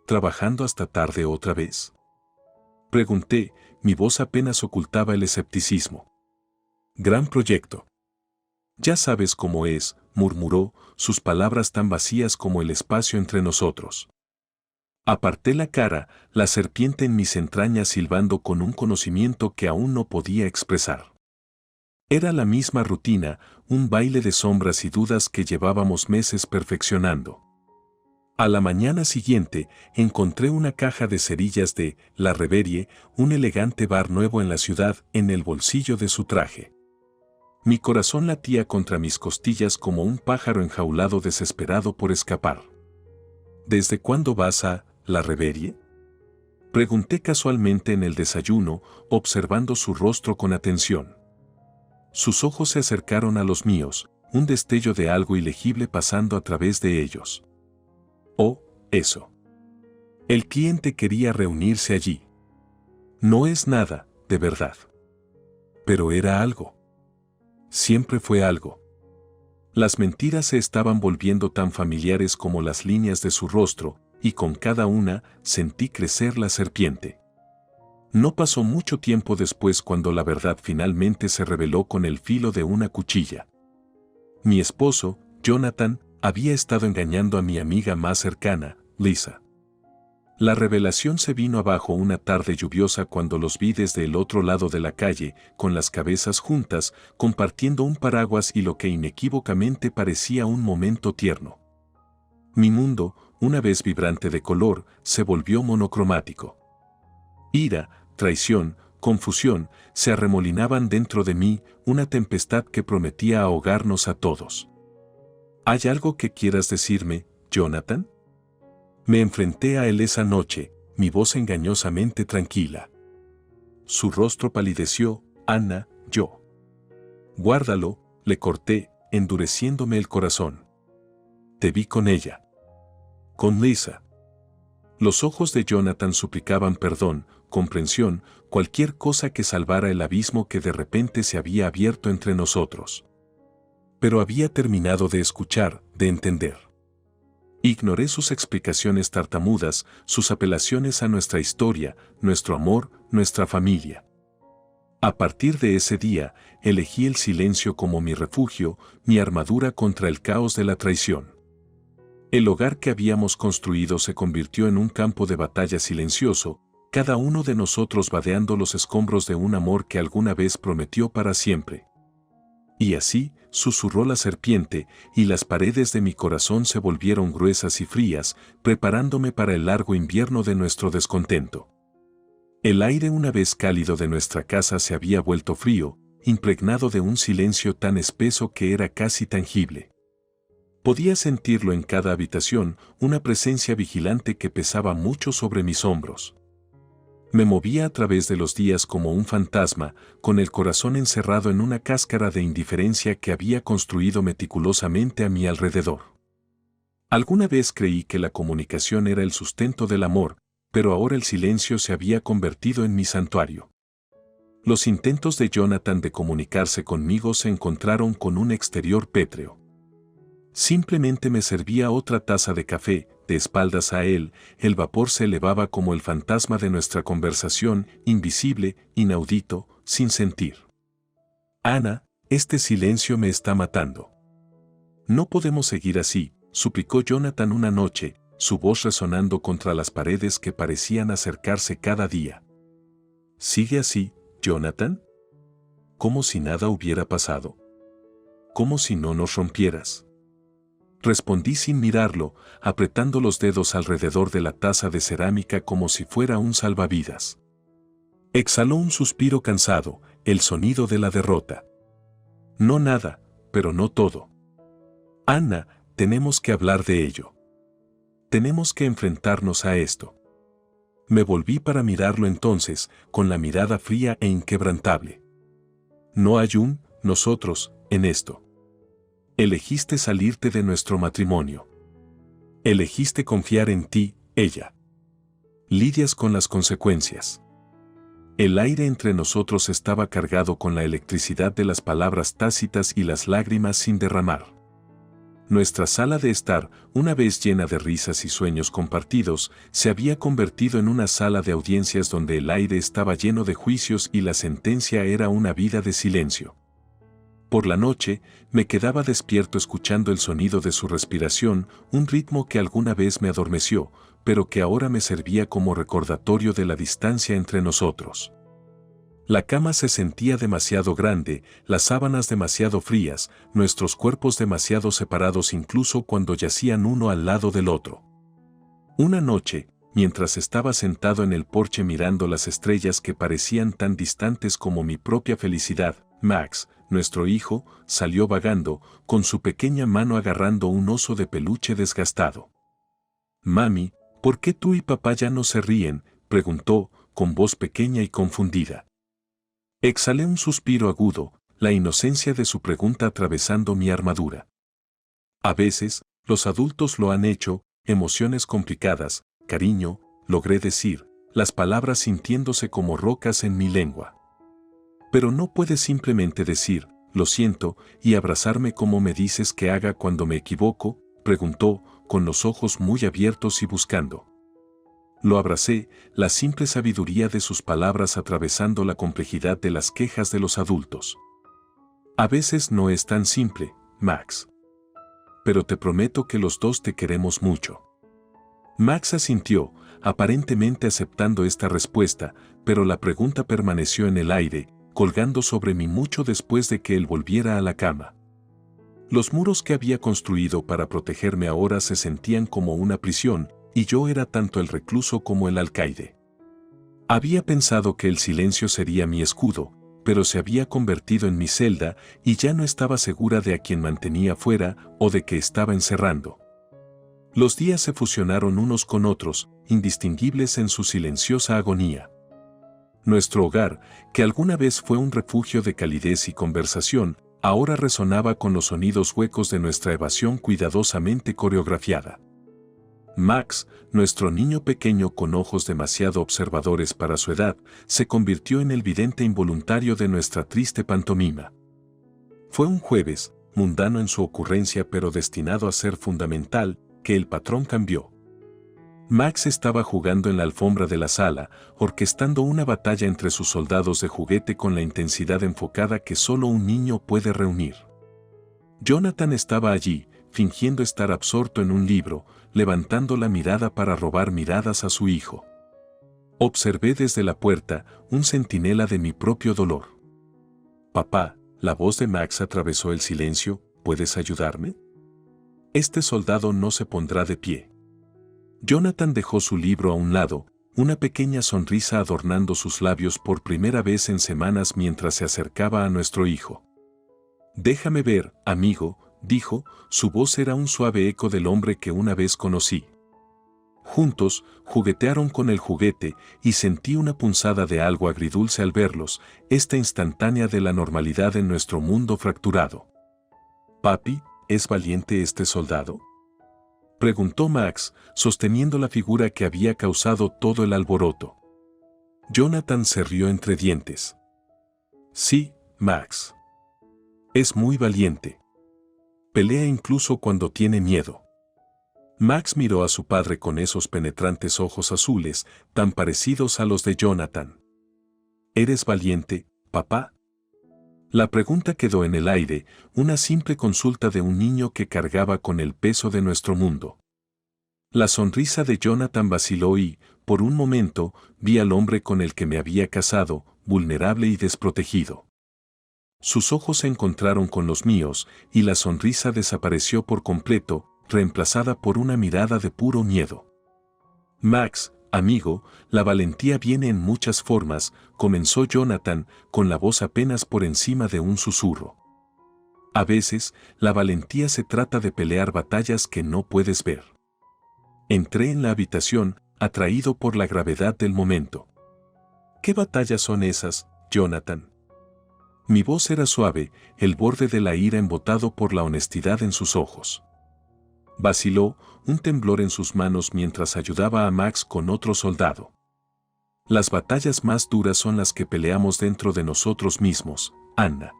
¿Trabajando hasta tarde otra vez? Pregunté, mi voz apenas ocultaba el escepticismo. Gran proyecto. Ya sabes cómo es, murmuró, sus palabras tan vacías como el espacio entre nosotros. Aparté la cara, la serpiente en mis entrañas silbando con un conocimiento que aún no podía expresar. Era la misma rutina, un baile de sombras y dudas que llevábamos meses perfeccionando. A la mañana siguiente, encontré una caja de cerillas de La Reverie, un elegante bar nuevo en la ciudad, en el bolsillo de su traje. Mi corazón latía contra mis costillas como un pájaro enjaulado desesperado por escapar. ¿Desde cuándo vas a La Reverie? Pregunté casualmente en el desayuno, observando su rostro con atención. Sus ojos se acercaron a los míos, un destello de algo ilegible pasando a través de ellos. Oh, eso. El cliente quería reunirse allí. No es nada, de verdad. Pero era algo. Siempre fue algo. Las mentiras se estaban volviendo tan familiares como las líneas de su rostro, y con cada una sentí crecer la serpiente. No pasó mucho tiempo después cuando la verdad finalmente se reveló con el filo de una cuchilla. Mi esposo, Jonathan, había estado engañando a mi amiga más cercana, Lisa. La revelación se vino abajo una tarde lluviosa cuando los vi desde el otro lado de la calle, con las cabezas juntas, compartiendo un paraguas y lo que inequívocamente parecía un momento tierno. Mi mundo, una vez vibrante de color, se volvió monocromático. Ira, traición, confusión, se arremolinaban dentro de mí, una tempestad que prometía ahogarnos a todos. ¿Hay algo que quieras decirme, Jonathan? Me enfrenté a él esa noche, mi voz engañosamente tranquila. Su rostro palideció, Ana, yo. Guárdalo, le corté, endureciéndome el corazón. Te vi con ella. Con Lisa. Los ojos de Jonathan suplicaban perdón, comprensión, cualquier cosa que salvara el abismo que de repente se había abierto entre nosotros. Pero había terminado de escuchar, de entender. Ignoré sus explicaciones tartamudas, sus apelaciones a nuestra historia, nuestro amor, nuestra familia. A partir de ese día, elegí el silencio como mi refugio, mi armadura contra el caos de la traición. El hogar que habíamos construido se convirtió en un campo de batalla silencioso, cada uno de nosotros vadeando los escombros de un amor que alguna vez prometió para siempre. Y así, susurró la serpiente, y las paredes de mi corazón se volvieron gruesas y frías, preparándome para el largo invierno de nuestro descontento. El aire una vez cálido de nuestra casa se había vuelto frío, impregnado de un silencio tan espeso que era casi tangible. Podía sentirlo en cada habitación, una presencia vigilante que pesaba mucho sobre mis hombros. Me movía a través de los días como un fantasma, con el corazón encerrado en una cáscara de indiferencia que había construido meticulosamente a mi alrededor. Alguna vez creí que la comunicación era el sustento del amor, pero ahora el silencio se había convertido en mi santuario. Los intentos de Jonathan de comunicarse conmigo se encontraron con un exterior pétreo. Simplemente me servía otra taza de café, de espaldas a él, el vapor se elevaba como el fantasma de nuestra conversación, invisible, inaudito, sin sentir. Ana, este silencio me está matando. No podemos seguir así, suplicó Jonathan una noche, su voz resonando contra las paredes que parecían acercarse cada día. ¿Sigue así, Jonathan? Como si nada hubiera pasado. Como si no nos rompieras. Respondí sin mirarlo, apretando los dedos alrededor de la taza de cerámica como si fuera un salvavidas. Exhaló un suspiro cansado, el sonido de la derrota. No nada, pero no todo. Ana, tenemos que hablar de ello. Tenemos que enfrentarnos a esto. Me volví para mirarlo entonces, con la mirada fría e inquebrantable. No hay nosotros, en esto. Elegiste salirte de nuestro matrimonio. Elegiste confiar en ti, ella. Lidias con las consecuencias. El aire entre nosotros estaba cargado con la electricidad de las palabras tácitas y las lágrimas sin derramar. Nuestra sala de estar, una vez llena de risas y sueños compartidos, se había convertido en una sala de audiencias donde el aire estaba lleno de juicios y la sentencia era una vida de silencio. Por la noche, me quedaba despierto escuchando el sonido de su respiración, un ritmo que alguna vez me adormeció, pero que ahora me servía como recordatorio de la distancia entre nosotros. La cama se sentía demasiado grande, las sábanas demasiado frías, nuestros cuerpos demasiado separados incluso cuando yacían uno al lado del otro. Una noche, mientras estaba sentado en el porche mirando las estrellas que parecían tan distantes como mi propia felicidad, Max, nuestro hijo, salió vagando, con su pequeña mano agarrando un oso de peluche desgastado. «Mami, ¿por qué tú y papá ya no se ríen?», preguntó, con voz pequeña y confundida. Exhalé un suspiro agudo, la inocencia de su pregunta atravesando mi armadura. A veces, los adultos lo han hecho, emociones complicadas, cariño, logré decir, las palabras sintiéndose como rocas en mi lengua. Pero no puedes simplemente decir, lo siento, y abrazarme como me dices que haga cuando me equivoco, preguntó, con los ojos muy abiertos y buscando. Lo abracé, la simple sabiduría de sus palabras atravesando la complejidad de las quejas de los adultos. A veces no es tan simple, Max. Pero te prometo que los dos te queremos mucho. Max asintió, aparentemente aceptando esta respuesta, pero la pregunta permaneció en el aire, colgando sobre mí mucho después de que él volviera a la cama. Los muros que había construido para protegerme ahora se sentían como una prisión, y yo era tanto el recluso como el alcaide. Había pensado que el silencio sería mi escudo, pero se había convertido en mi celda y ya no estaba segura de a quién mantenía fuera o de qué estaba encerrando. Los días se fusionaron unos con otros, indistinguibles en su silenciosa agonía. Nuestro hogar, que alguna vez fue un refugio de calidez y conversación, ahora resonaba con los sonidos huecos de nuestra evasión cuidadosamente coreografiada. Max, nuestro niño pequeño con ojos demasiado observadores para su edad, se convirtió en el vidente involuntario de nuestra triste pantomima. Fue un jueves, mundano en su ocurrencia pero destinado a ser fundamental, que el patrón cambió. Max estaba jugando en la alfombra de la sala, orquestando una batalla entre sus soldados de juguete con la intensidad enfocada que solo un niño puede reunir. Jonathan estaba allí, fingiendo estar absorto en un libro, levantando la mirada para robar miradas a su hijo. Observé desde la puerta, un centinela de mi propio dolor. «Papá», la voz de Max atravesó el silencio, «¿puedes ayudarme? Este soldado no se pondrá de pie». Jonathan dejó su libro a un lado, una pequeña sonrisa adornando sus labios por primera vez en semanas mientras se acercaba a nuestro hijo. «Déjame ver, amigo», dijo, su voz era un suave eco del hombre que una vez conocí. Juntos, juguetearon con el juguete y sentí una punzada de algo agridulce al verlos, esta instantánea de la normalidad en nuestro mundo fracturado. «Papi, ¿es valiente este soldado?», preguntó Max, sosteniendo la figura que había causado todo el alboroto. Jonathan se rió entre dientes. «Sí, Max. Es muy valiente. Pelea incluso cuando tiene miedo». Max miró a su padre con esos penetrantes ojos azules, tan parecidos a los de Jonathan. «¿Eres valiente, papá?». La pregunta quedó en el aire, una simple consulta de un niño que cargaba con el peso de nuestro mundo. La sonrisa de Jonathan vaciló y, por un momento, vi al hombre con el que me había casado, vulnerable y desprotegido. Sus ojos se encontraron con los míos, y la sonrisa desapareció por completo, reemplazada por una mirada de puro miedo. «Max, amigo, la valentía viene en muchas formas», comenzó Jonathan, con la voz apenas por encima de un susurro. «A veces, la valentía se trata de pelear batallas que no puedes ver». Entré en la habitación, atraído por la gravedad del momento. «¿Qué batallas son esas, Jonathan?». Mi voz era suave, el borde de la ira embotado por la honestidad en sus ojos. Vaciló, un temblor en sus manos mientras ayudaba a Max con otro soldado. «Las batallas más duras son las que peleamos dentro de nosotros mismos, Anna».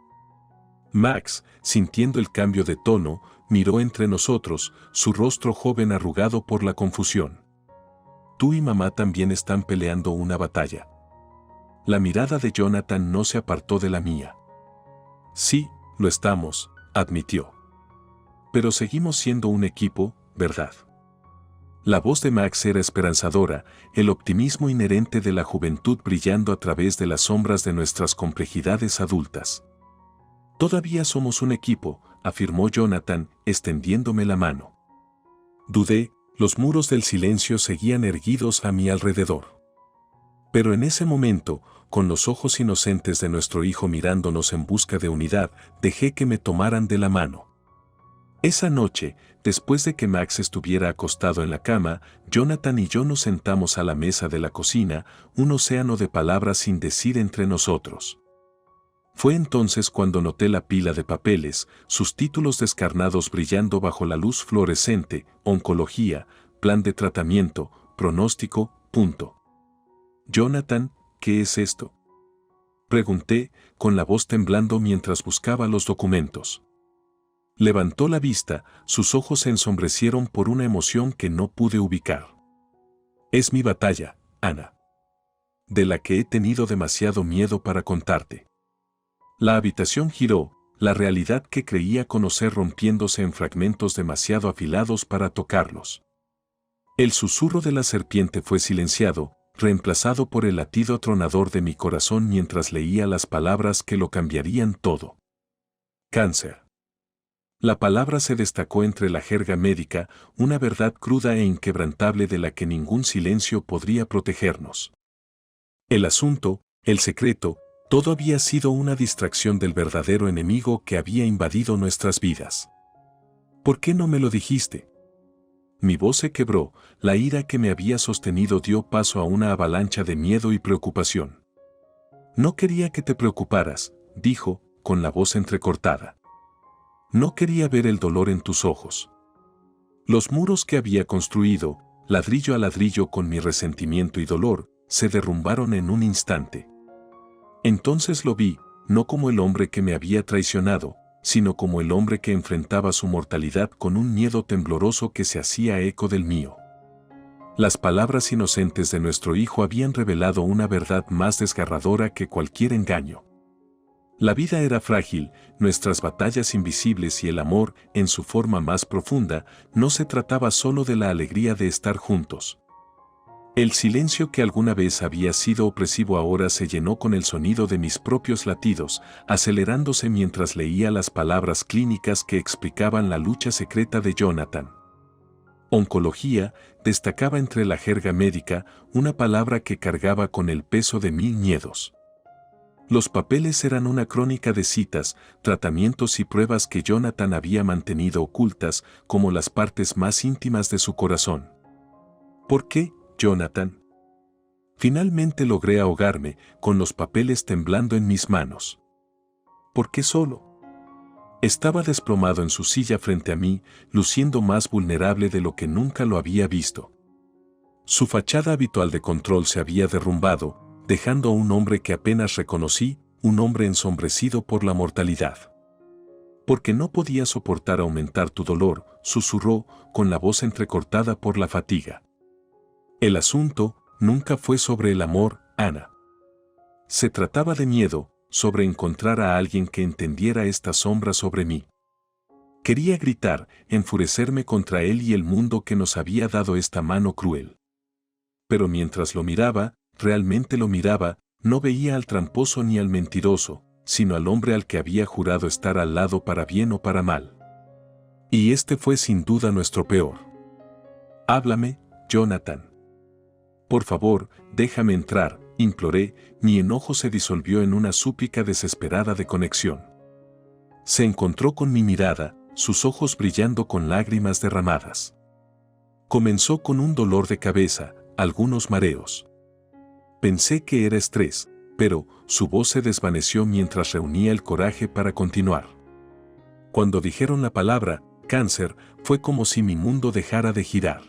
Max, sintiendo el cambio de tono, miró entre nosotros, su rostro joven arrugado por la confusión. «Tú y mamá también están peleando una batalla». La mirada de Jonathan no se apartó de la mía. «Sí, lo estamos», admitió. «Pero seguimos siendo un equipo, ¿verdad?». La voz de Max era esperanzadora, el optimismo inherente de la juventud brillando a través de las sombras de nuestras complejidades adultas. «Todavía somos un equipo», afirmó Jonathan, extendiéndome la mano. Dudé, los muros del silencio seguían erguidos a mi alrededor. Pero en ese momento, con los ojos inocentes de nuestro hijo mirándonos en busca de unidad, dejé que me tomaran de la mano. Esa noche, después de que Max estuviera acostado en la cama, Jonathan y yo nos sentamos a la mesa de la cocina, un océano de palabras sin decir entre nosotros. Fue entonces cuando noté la pila de papeles, sus títulos descarnados brillando bajo la luz fluorescente: oncología, plan de tratamiento, pronóstico, punto. «Jonathan, ¿qué es esto?», pregunté, con la voz temblando mientras buscaba los documentos. Levantó la vista, sus ojos se ensombrecieron por una emoción que no pude ubicar. «Es mi batalla, Ana. De la que he tenido demasiado miedo para contarte». La habitación giró, la realidad que creía conocer rompiéndose en fragmentos demasiado afilados para tocarlos. El susurro de la serpiente fue silenciado, reemplazado por el latido atronador de mi corazón mientras leía las palabras que lo cambiarían todo. «Cáncer». La palabra se destacó entre la jerga médica, una verdad cruda e inquebrantable de la que ningún silencio podría protegernos. El asunto, el secreto, todo había sido una distracción del verdadero enemigo que había invadido nuestras vidas. «¿Por qué no me lo dijiste?». Mi voz se quebró, la ira que me había sostenido dio paso a una avalancha de miedo y preocupación. «No quería que te preocuparas», dijo, con la voz entrecortada. No quería ver el dolor en tus ojos. Los muros que había construido, ladrillo a ladrillo con mi resentimiento y dolor, se derrumbaron en un instante. Entonces lo vi, no como el hombre que me había traicionado, sino como el hombre que enfrentaba su mortalidad con un miedo tembloroso que se hacía eco del mío. Las palabras inocentes de nuestro hijo habían revelado una verdad más desgarradora que cualquier engaño. La vida era frágil, nuestras batallas invisibles y el amor, en su forma más profunda, no se trataba solo de la alegría de estar juntos. El silencio que alguna vez había sido opresivo ahora se llenó con el sonido de mis propios latidos, acelerándose mientras leía las palabras clínicas que explicaban la lucha secreta de Jonathan. Oncología, destacaba entre la jerga médica, una palabra que cargaba con el peso de 1000 miedos. Los papeles eran una crónica de citas, tratamientos y pruebas que Jonathan había mantenido ocultas como las partes más íntimas de su corazón. ¿Por qué, Jonathan? Finalmente logré ahogarme, con los papeles temblando en mis manos. ¿Por qué solo? Estaba desplomado en su silla frente a mí, luciendo más vulnerable de lo que nunca lo había visto. Su fachada habitual de control se había derrumbado, dejando a un hombre que apenas reconocí, un hombre ensombrecido por la mortalidad. Porque no podía soportar aumentar tu dolor, susurró, con la voz entrecortada por la fatiga. El asunto nunca fue sobre el amor, Ana. Se trataba de miedo, sobre encontrar a alguien que entendiera esta sombra sobre mí. Quería gritar, enfurecerme contra él y el mundo que nos había dado esta mano cruel. Pero mientras lo miraba, realmente lo miraba, no veía al tramposo ni al mentiroso, sino al hombre al que había jurado estar al lado para bien o para mal. Y este fue sin duda nuestro peor. Háblame, Jonathan. Por favor, déjame entrar, imploré, mi enojo se disolvió en una súplica desesperada de conexión. Se encontró con mi mirada, sus ojos brillando con lágrimas derramadas. Comenzó con un dolor de cabeza, algunos mareos. Pensé que era estrés, pero su voz se desvaneció mientras reunía el coraje para continuar. Cuando dijeron la palabra cáncer, fue como si mi mundo dejara de girar.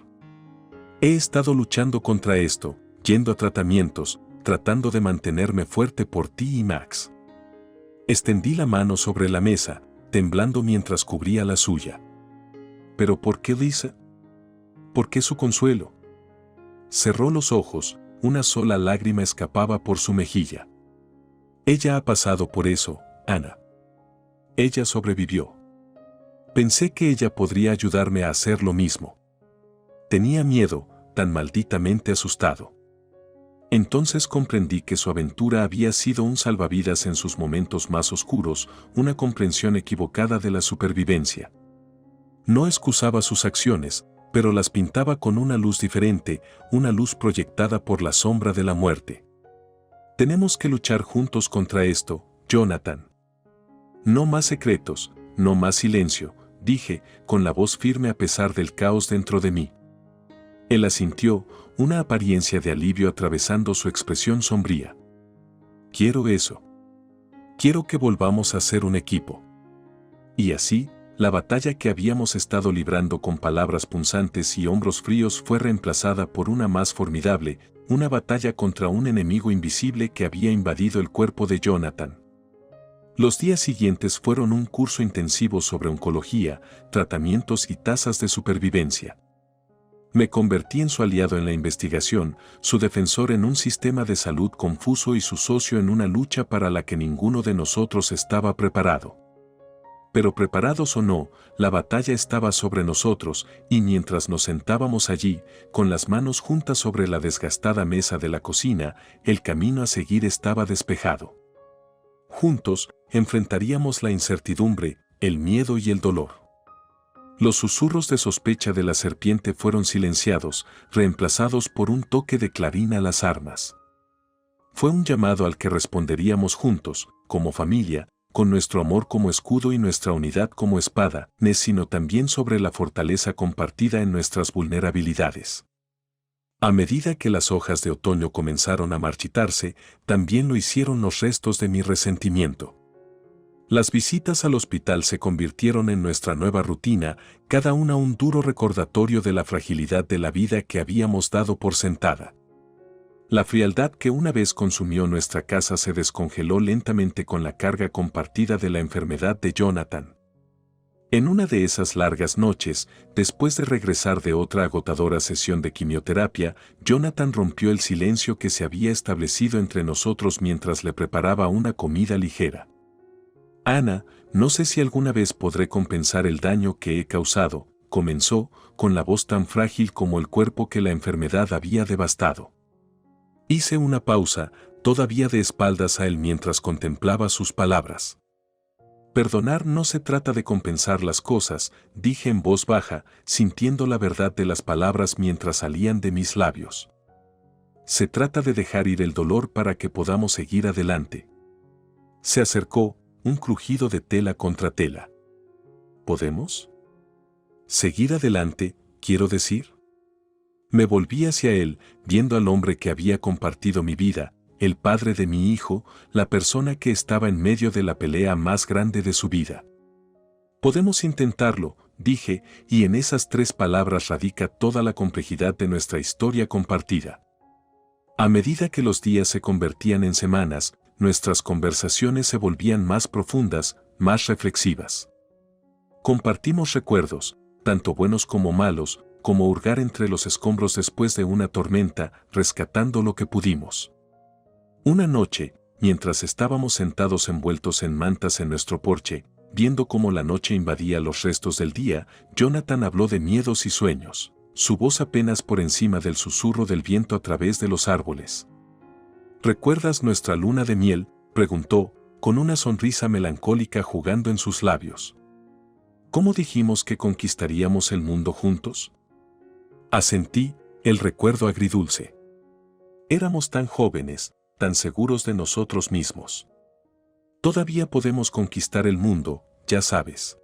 He estado luchando contra esto, yendo a tratamientos, tratando de mantenerme fuerte por ti y Max. Extendí la mano sobre la mesa, temblando mientras cubría la suya. ¿Pero por qué Lisa? ¿Por qué su consuelo? Cerró los ojos, una sola lágrima escapaba por su mejilla. Ella ha pasado por eso, Ana. Ella sobrevivió. Pensé que ella podría ayudarme a hacer lo mismo. Tenía miedo, tan malditamente asustado. Entonces comprendí que su aventura había sido un salvavidas en sus momentos más oscuros, una comprensión equivocada de la supervivencia. No excusaba sus acciones, pero las pintaba con una luz diferente, una luz proyectada por la sombra de la muerte. Tenemos que luchar juntos contra esto, Jonathan. No más secretos, no más silencio, dije, con la voz firme a pesar del caos dentro de mí. Él asintió, una apariencia de alivio atravesando su expresión sombría. Quiero eso. Quiero que volvamos a ser un equipo. Y así, la batalla que habíamos estado librando con palabras punzantes y hombros fríos fue reemplazada por una más formidable, una batalla contra un enemigo invisible que había invadido el cuerpo de Jonathan. Los días siguientes fueron un curso intensivo sobre oncología, tratamientos y tasas de supervivencia. Me convertí en su aliado en la investigación, su defensor en un sistema de salud confuso y su socio en una lucha para la que ninguno de nosotros estaba preparado. Pero preparados o no, la batalla estaba sobre nosotros, y mientras nos sentábamos allí, con las manos juntas sobre la desgastada mesa de la cocina, el camino a seguir estaba despejado. Juntos, enfrentaríamos la incertidumbre, el miedo y el dolor. Los susurros de sospecha de la serpiente fueron silenciados, reemplazados por un toque de clarín a las armas. Fue un llamado al que responderíamos juntos, como familia, con nuestro amor como escudo y nuestra unidad como espada, sino también sobre la fortaleza compartida en nuestras vulnerabilidades. A medida que las hojas de otoño comenzaron a marchitarse, también lo hicieron los restos de mi resentimiento. Las visitas al hospital se convirtieron en nuestra nueva rutina, cada una un duro recordatorio de la fragilidad de la vida que habíamos dado por sentada. La frialdad que una vez consumió nuestra casa se descongeló lentamente con la carga compartida de la enfermedad de Jonathan. En una de esas largas noches, después de regresar de otra agotadora sesión de quimioterapia, Jonathan rompió el silencio que se había establecido entre nosotros mientras le preparaba una comida ligera. Ana, no sé si alguna vez podré compensar el daño que he causado, comenzó, con la voz tan frágil como el cuerpo que la enfermedad había devastado. Hice una pausa, todavía de espaldas a él mientras contemplaba sus palabras. Perdonar no se trata de compensar las cosas, dije en voz baja, sintiendo la verdad de las palabras mientras salían de mis labios. Se trata de dejar ir el dolor para que podamos seguir adelante. Se acercó, un crujido de tela contra tela. ¿Podemos? ¿Seguir adelante, quiero decir? Me volví hacia él, viendo al hombre que había compartido mi vida, el padre de mi hijo, la persona que estaba en medio de la pelea más grande de su vida. Podemos intentarlo, dije, y en esas 3 palabras radica toda la complejidad de nuestra historia compartida. A medida que los días se convertían en semanas, nuestras conversaciones se volvían más profundas, más reflexivas. Compartimos recuerdos, tanto buenos como malos, como hurgar entre los escombros después de una tormenta, rescatando lo que pudimos. Una noche, mientras estábamos sentados envueltos en mantas en nuestro porche, viendo cómo la noche invadía los restos del día, Jonathan habló de miedos y sueños, su voz apenas por encima del susurro del viento a través de los árboles. ¿Recuerdas nuestra luna de miel?, preguntó, con una sonrisa melancólica jugando en sus labios. ¿Cómo dijimos que conquistaríamos el mundo juntos? Asentí, el recuerdo agridulce. Éramos tan jóvenes, tan seguros de nosotros mismos. Todavía podemos conquistar el mundo, ya sabes.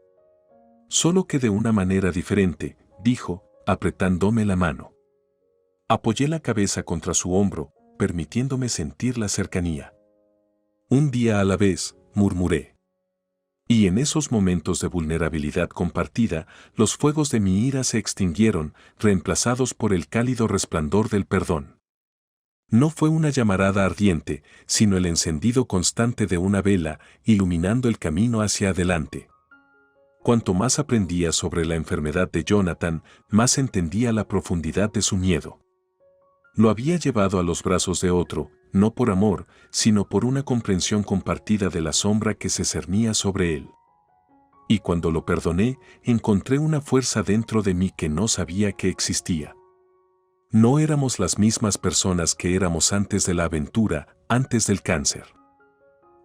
Solo que de una manera diferente, dijo, apretándome la mano. Apoyé la cabeza contra su hombro, permitiéndome sentir la cercanía. Un día a la vez, murmuré. Y en esos momentos de vulnerabilidad compartida, los fuegos de mi ira se extinguieron, reemplazados por el cálido resplandor del perdón. No fue una llamarada ardiente, sino el encendido constante de una vela, iluminando el camino hacia adelante. Cuanto más aprendía sobre la enfermedad de Jonathan, más entendía la profundidad de su miedo. Lo había llevado a los brazos de otro, no por amor, sino por una comprensión compartida de la sombra que se cernía sobre él. Y cuando lo perdoné, encontré una fuerza dentro de mí que no sabía que existía. No éramos las mismas personas que éramos antes de la aventura, antes del cáncer.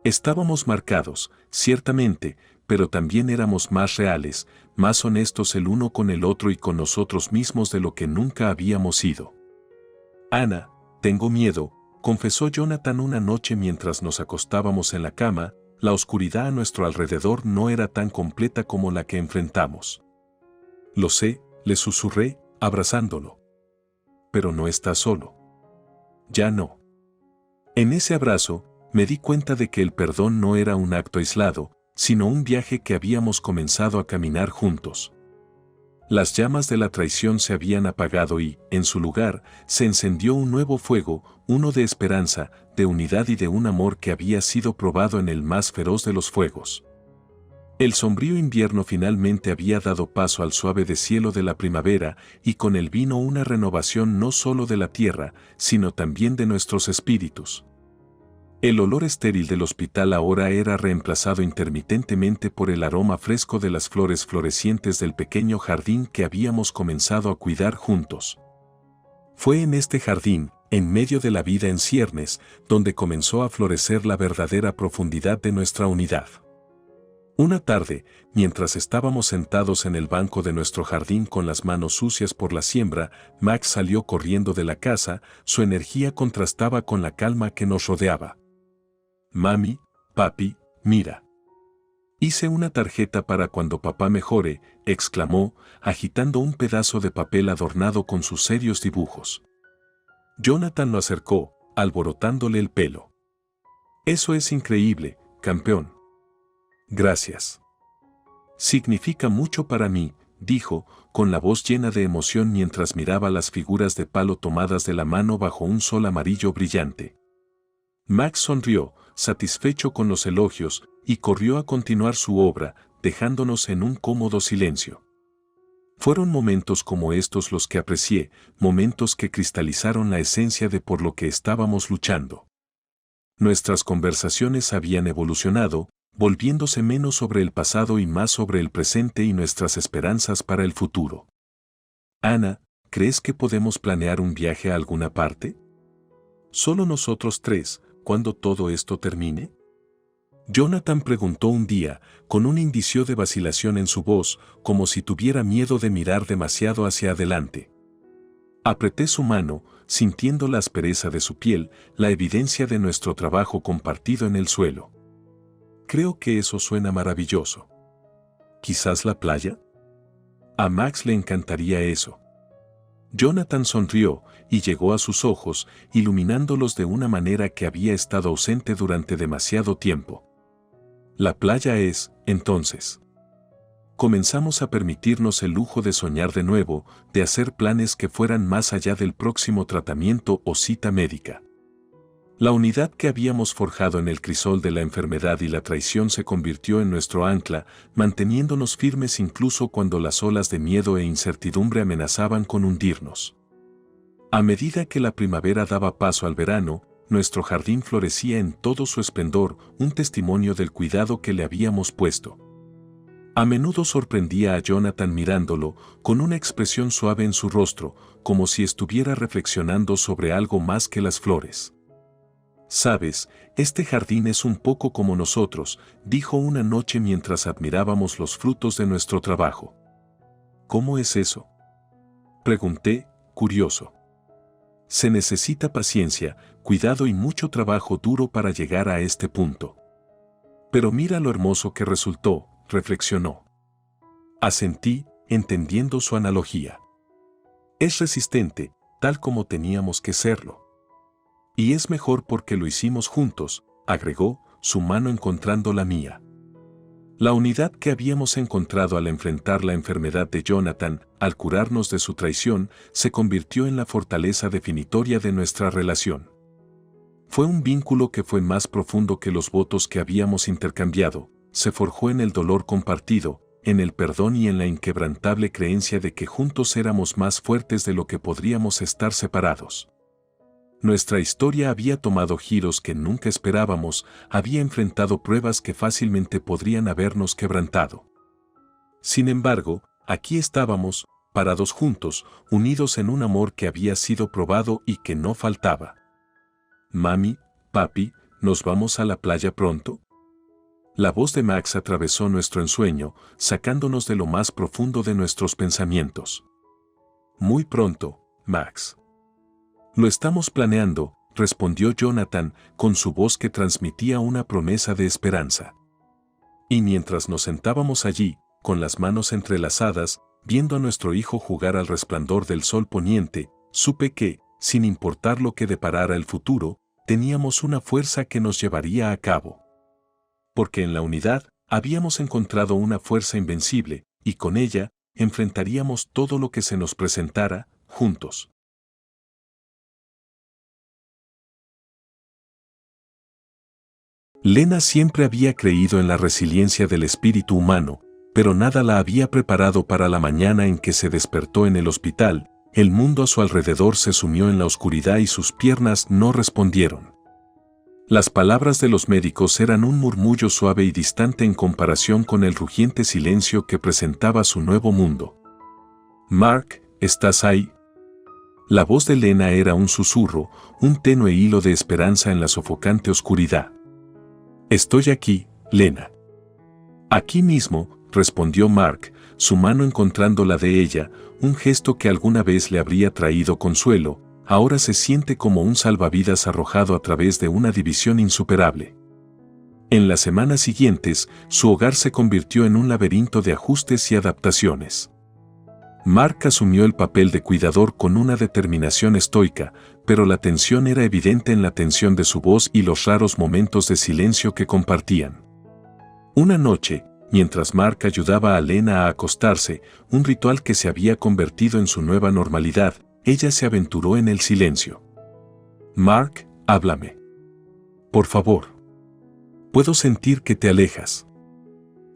Estábamos marcados, ciertamente, pero también éramos más reales, más honestos el uno con el otro y con nosotros mismos de lo que nunca habíamos sido. Ana, tengo miedo, confesó Jonathan una noche mientras nos acostábamos en la cama, la oscuridad a nuestro alrededor no era tan completa como la que enfrentamos. Lo sé, le susurré, abrazándolo. Pero no estás solo. Ya no. En ese abrazo, me di cuenta de que el perdón no era un acto aislado, sino un viaje que habíamos comenzado a caminar juntos. Las llamas de la traición se habían apagado y, en su lugar, se encendió un nuevo fuego, uno de esperanza, de unidad y de un amor que había sido probado en el más feroz de los fuegos. El sombrío invierno finalmente había dado paso al suave deshielo de la primavera y con él vino una renovación no solo de la tierra, sino también de nuestros espíritus. El olor estéril del hospital ahora era reemplazado intermitentemente por el aroma fresco de las flores florecientes del pequeño jardín que habíamos comenzado a cuidar juntos. Fue en este jardín, en medio de la vida en ciernes, donde comenzó a florecer la verdadera profundidad de nuestra unidad. Una tarde, mientras estábamos sentados en el banco de nuestro jardín con las manos sucias por la siembra, Max salió corriendo de la casa, su energía contrastaba con la calma que nos rodeaba. Mami, papi, mira. Hice una tarjeta para cuando papá mejore, exclamó, agitando un pedazo de papel adornado con sus serios dibujos. Jonathan lo acercó, alborotándole el pelo. Eso es increíble, campeón. Gracias. Significa mucho para mí, dijo, con la voz llena de emoción mientras miraba las figuras de palo tomadas de la mano bajo un sol amarillo brillante. Max sonrió, satisfecho con los elogios, y corrió a continuar su obra, dejándonos en un cómodo silencio. Fueron momentos como estos los que aprecié, momentos que cristalizaron la esencia de por lo que estábamos luchando. Nuestras conversaciones habían evolucionado, volviéndose menos sobre el pasado y más sobre el presente y nuestras esperanzas para el futuro. Ana, ¿crees que podemos planear un viaje a alguna parte? ¿Solo nosotros tres, cuando todo esto termine? Jonathan preguntó un día, con un indicio de vacilación en su voz, como si tuviera miedo de mirar demasiado hacia adelante. Apreté su mano, sintiendo la aspereza de su piel, la evidencia de nuestro trabajo compartido en el suelo. Creo que eso suena maravilloso. ¿Quizás la playa? A Max le encantaría eso. Jonathan sonrió y llegó a sus ojos, iluminándolos de una manera que había estado ausente durante demasiado tiempo. La playa es, entonces. Comenzamos a permitirnos el lujo de soñar de nuevo, de hacer planes que fueran más allá del próximo tratamiento o cita médica. La unidad que habíamos forjado en el crisol de la enfermedad y la traición se convirtió en nuestro ancla, manteniéndonos firmes incluso cuando las olas de miedo e incertidumbre amenazaban con hundirnos. A medida que la primavera daba paso al verano, nuestro jardín florecía en todo su esplendor, un testimonio del cuidado que le habíamos puesto. A menudo sorprendía a Jonathan mirándolo, con una expresión suave en su rostro, como si estuviera reflexionando sobre algo más que las flores. «Sabes, este jardín es un poco como nosotros», dijo una noche mientras admirábamos los frutos de nuestro trabajo. «¿Cómo es eso?», pregunté, curioso. «Se necesita paciencia, cuidado y mucho trabajo duro para llegar a este punto. Pero mira lo hermoso que resultó», reflexionó. Asentí, entendiendo su analogía. «Es resistente, tal como teníamos que serlo. Y es mejor porque lo hicimos juntos», agregó, su mano encontrando la mía. La unidad que habíamos encontrado al enfrentar la enfermedad de Jonathan, al curarnos de su traición, se convirtió en la fortaleza definitoria de nuestra relación. Fue un vínculo que fue más profundo que los votos que habíamos intercambiado, se forjó en el dolor compartido, en el perdón y en la inquebrantable creencia de que juntos éramos más fuertes de lo que podríamos estar separados. Nuestra historia había tomado giros que nunca esperábamos, había enfrentado pruebas que fácilmente podrían habernos quebrantado. Sin embargo, aquí estábamos, parados juntos, unidos en un amor que había sido probado y que no faltaba. «Mami, papi, ¿nos vamos a la playa pronto?». La voz de Max atravesó nuestro ensueño, sacándonos de lo más profundo de nuestros pensamientos. «Muy pronto, Max». «Lo estamos planeando», respondió Jonathan, con su voz que transmitía una promesa de esperanza. Y mientras nos sentábamos allí, con las manos entrelazadas, viendo a nuestro hijo jugar al resplandor del sol poniente, supe que, sin importar lo que deparara el futuro, teníamos una fuerza que nos llevaría a cabo. Porque en la unidad, habíamos encontrado una fuerza invencible, y con ella, enfrentaríamos todo lo que se nos presentara, juntos. Lena siempre había creído en la resiliencia del espíritu humano, pero nada la había preparado para la mañana en que se despertó en el hospital. El mundo a su alrededor se sumió en la oscuridad y sus piernas no respondieron. Las palabras de los médicos eran un murmullo suave y distante en comparación con el rugiente silencio que presentaba su nuevo mundo. «Mark, ¿estás ahí?». La voz de Lena era un susurro, un tenue hilo de esperanza en la sofocante oscuridad. «Estoy aquí, Lena». «Aquí mismo», respondió Mark, su mano encontrando la de ella, un gesto que alguna vez le habría traído consuelo, ahora se siente como un salvavidas arrojado a través de una división insuperable. En las semanas siguientes, su hogar se convirtió en un laberinto de ajustes y adaptaciones. Mark asumió el papel de cuidador con una determinación estoica, pero la tensión era evidente en la tensión de su voz y los raros momentos de silencio que compartían. Una noche, mientras Mark ayudaba a Lena a acostarse, un ritual que se había convertido en su nueva normalidad, ella se aventuró en el silencio. Mark, háblame. Por favor. Puedo sentir que te alejas.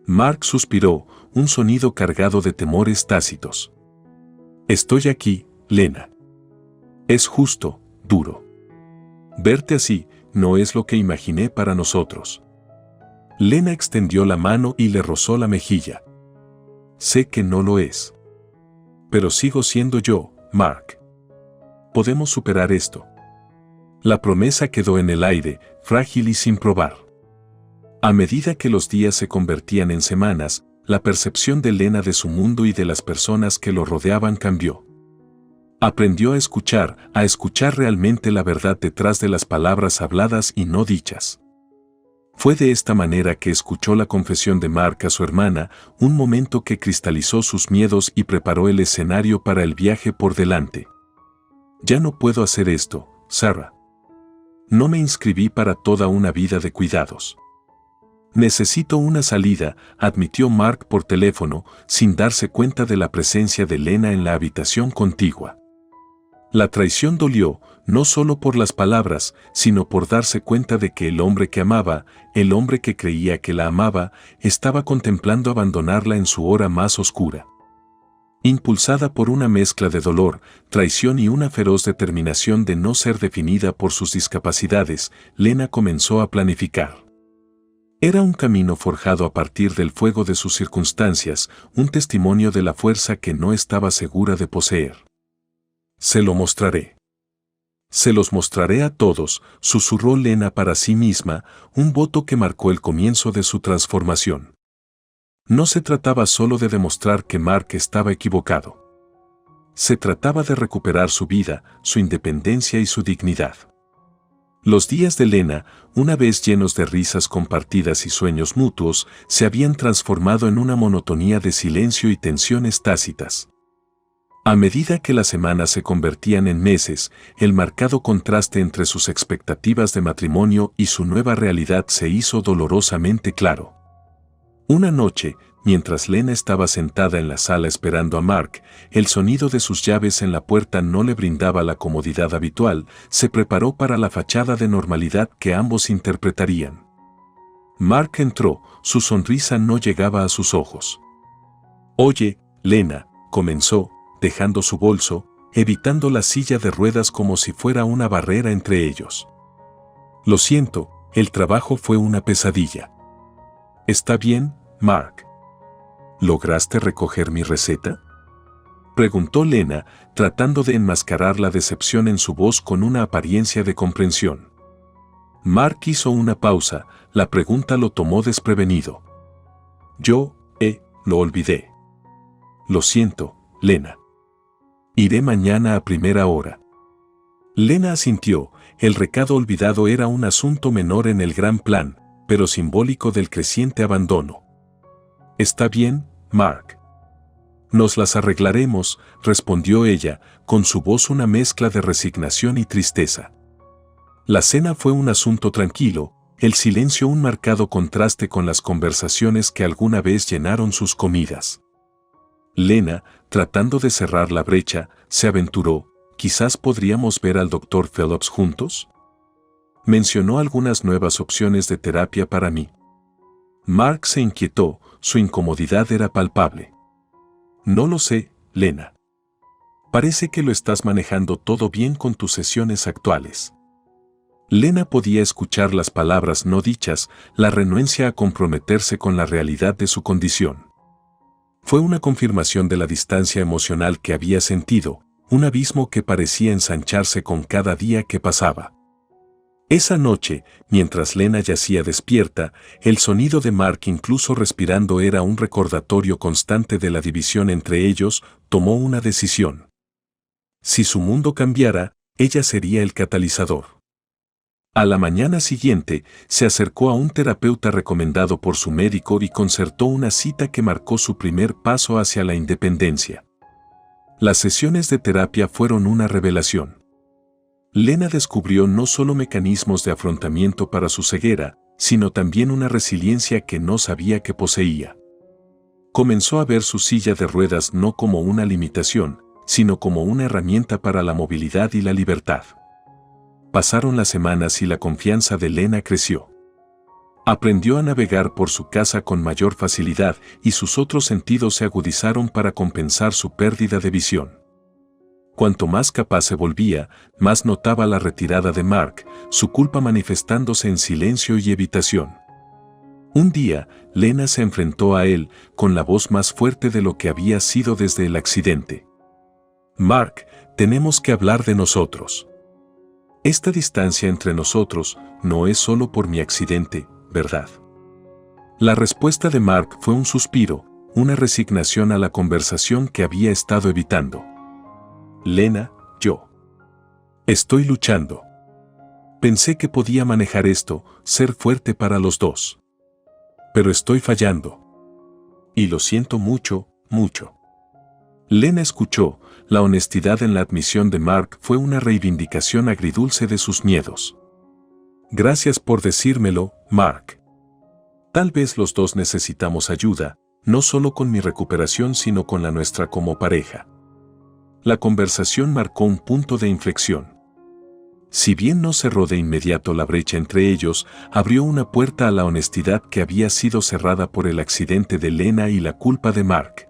Mark suspiró, un sonido cargado de temores tácitos. Estoy aquí, Lena. Es justo, duro. Verte así no es lo que imaginé para nosotros. Lena extendió la mano y le rozó la mejilla. Sé que no lo es. Pero sigo siendo yo, Mark. Podemos superar esto. La promesa quedó en el aire, frágil y sin probar. A medida que los días se convertían en semanas, la percepción de Lena de su mundo y de las personas que lo rodeaban cambió. Aprendió a escuchar realmente la verdad detrás de las palabras habladas y no dichas. Fue de esta manera que escuchó la confesión de Mark a su hermana, un momento que cristalizó sus miedos y preparó el escenario para el viaje por delante. Ya no puedo hacer esto, Sarah. No me inscribí para toda una vida de cuidados. Necesito una salida, admitió Mark por teléfono, sin darse cuenta de la presencia de Lena en la habitación contigua. La traición dolió, no solo por las palabras, sino por darse cuenta de que el hombre que amaba, el hombre que creía que la amaba, estaba contemplando abandonarla en su hora más oscura. Impulsada por una mezcla de dolor, traición y una feroz determinación de no ser definida por sus discapacidades, Lena comenzó a planificar. Era un camino forjado a partir del fuego de sus circunstancias, un testimonio de la fuerza que no estaba segura de poseer. Se lo mostraré. Se los mostraré a todos, susurró Lena para sí misma, un voto que marcó el comienzo de su transformación. No se trataba solo de demostrar que Mark estaba equivocado. Se trataba de recuperar su vida, su independencia y su dignidad. Los días de Lena, una vez llenos de risas compartidas y sueños mutuos, se habían transformado en una monotonía de silencio y tensiones tácitas. A medida que las semanas se convertían en meses, el marcado contraste entre sus expectativas de matrimonio y su nueva realidad se hizo dolorosamente claro. Una noche, mientras Lena estaba sentada en la sala esperando a Mark, el sonido de sus llaves en la puerta no le brindaba la comodidad habitual, se preparó para la fachada de normalidad que ambos interpretarían. Mark entró, su sonrisa no llegaba a sus ojos. «Oye, Lena», comenzó, dejando su bolso, evitando la silla de ruedas como si fuera una barrera entre ellos. «Lo siento, el trabajo fue una pesadilla». «¿Está bien, Mark? ¿Lograste recoger mi receta?», preguntó Lena, tratando de enmascarar la decepción en su voz con una apariencia de comprensión. Mark hizo una pausa, la pregunta lo tomó desprevenido. Lo olvidé. Lo siento, Lena. Iré mañana a primera hora». Lena asintió, el recado olvidado era un asunto menor en el gran plan, pero simbólico del creciente abandono. «Está bien, Mark. Nos las arreglaremos», respondió ella, con su voz una mezcla de resignación y tristeza. La cena fue un asunto tranquilo, el silencio un marcado contraste con las conversaciones que alguna vez llenaron sus comidas. Lena, tratando de cerrar la brecha, se aventuró, «¿Quizás podríamos ver al Dr. Phillips juntos?». Mencionó algunas nuevas opciones de terapia para mí. Mark se inquietó, su incomodidad era palpable. «No lo sé, Lena. Parece que lo estás manejando todo bien con tus sesiones actuales». Lena podía escuchar las palabras no dichas, la renuencia a comprometerse con la realidad de su condición. Fue una confirmación de la distancia emocional que había sentido, un abismo que parecía ensancharse con cada día que pasaba. Esa noche, mientras Lena yacía despierta, el sonido de Mark incluso respirando era un recordatorio constante de la división entre ellos, tomó una decisión. Si su mundo cambiara, ella sería el catalizador. A la mañana siguiente, se acercó a un terapeuta recomendado por su médico y concertó una cita que marcó su primer paso hacia la independencia. Las sesiones de terapia fueron una revelación. Lena descubrió no solo mecanismos de afrontamiento para su ceguera, sino también una resiliencia que no sabía que poseía. Comenzó a ver su silla de ruedas no como una limitación, sino como una herramienta para la movilidad y la libertad. Pasaron las semanas y la confianza de Lena creció. Aprendió a navegar por su casa con mayor facilidad y sus otros sentidos se agudizaron para compensar su pérdida de visión. Cuanto más capaz se volvía, más notaba la retirada de Mark, su culpa manifestándose en silencio y evitación. Un día, Lena se enfrentó a él, con la voz más fuerte de lo que había sido desde el accidente. «Mark, tenemos que hablar de nosotros. Esta distancia entre nosotros no es solo por mi accidente, ¿verdad?». La respuesta de Mark fue un suspiro, una resignación a la conversación que había estado evitando. «Lena, yo estoy luchando. Pensé que podía manejar esto, ser fuerte para los dos. Pero estoy fallando. Y lo siento mucho, mucho». Lena escuchó. La honestidad en la admisión de Mark fue una reivindicación agridulce de sus miedos. «Gracias por decírmelo, Mark. Tal vez los dos necesitamos ayuda, no solo con mi recuperación sino con la nuestra como pareja». La conversación marcó un punto de inflexión. Si bien no cerró de inmediato la brecha entre ellos, abrió una puerta a la honestidad que había sido cerrada por el accidente de Lena y la culpa de Mark.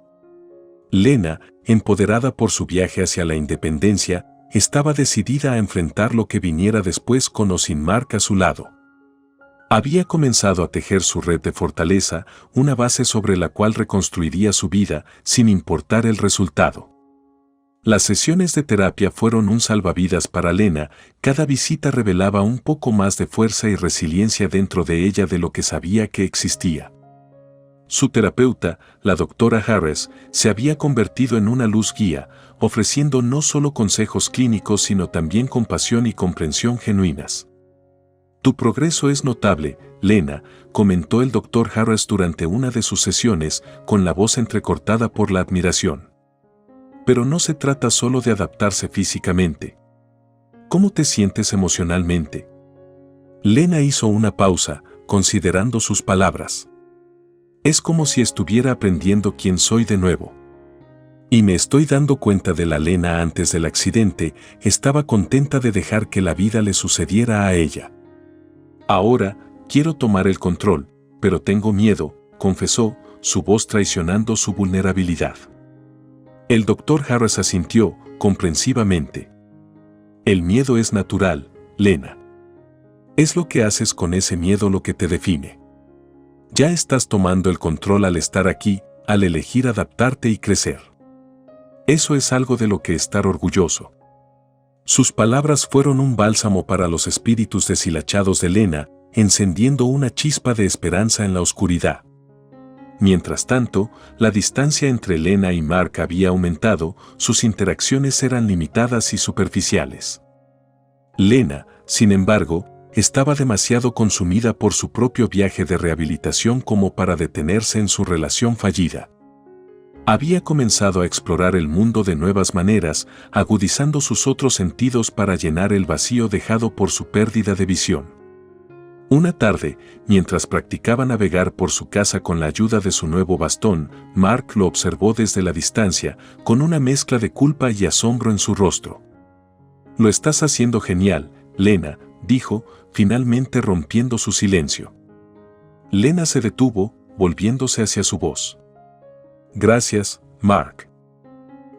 Lena, empoderada por su viaje hacia la independencia, estaba decidida a enfrentar lo que viniera después con o sin Mark a su lado. Había comenzado a tejer su red de fortaleza, una base sobre la cual reconstruiría su vida, sin importar el resultado. Las sesiones de terapia fueron un salvavidas para Lena, cada visita revelaba un poco más de fuerza y resiliencia dentro de ella de lo que sabía que existía. Su terapeuta, la doctora Harris, se había convertido en una luz guía, ofreciendo no solo consejos clínicos sino también compasión y comprensión genuinas. «Tu progreso es notable, Lena», comentó el doctor Harris durante una de sus sesiones, con la voz entrecortada por la admiración. «Pero no se trata solo de adaptarse físicamente. ¿Cómo te sientes emocionalmente?». Lena hizo una pausa, considerando sus palabras. «Es como si estuviera aprendiendo quién soy de nuevo. Y me estoy dando cuenta de la Lena antes del accidente, estaba contenta de dejar que la vida le sucediera a ella. Ahora, quiero tomar el control, pero tengo miedo», confesó, su voz traicionando su vulnerabilidad. El doctor Harris asintió, comprensivamente. «El miedo es natural, Lena. Es lo que haces con ese miedo lo que te define. Ya estás tomando el control al estar aquí, al elegir adaptarte y crecer. Eso es algo de lo que estar orgulloso». Sus palabras fueron un bálsamo para los espíritus deshilachados de Lena, encendiendo una chispa de esperanza en la oscuridad. Mientras tanto, la distancia entre Lena y Mark había aumentado, sus interacciones eran limitadas y superficiales. Lena, sin embargo, estaba demasiado consumida por su propio viaje de rehabilitación como para detenerse en su relación fallida. Había comenzado a explorar el mundo de nuevas maneras, agudizando sus otros sentidos para llenar el vacío dejado por su pérdida de visión. Una tarde, mientras practicaba navegar por su casa con la ayuda de su nuevo bastón, Mark lo observó desde la distancia, con una mezcla de culpa y asombro en su rostro. «Lo estás haciendo genial, Lena», dijo, finalmente rompiendo su silencio. Lena se detuvo, volviéndose hacia su voz. «Gracias, Mark.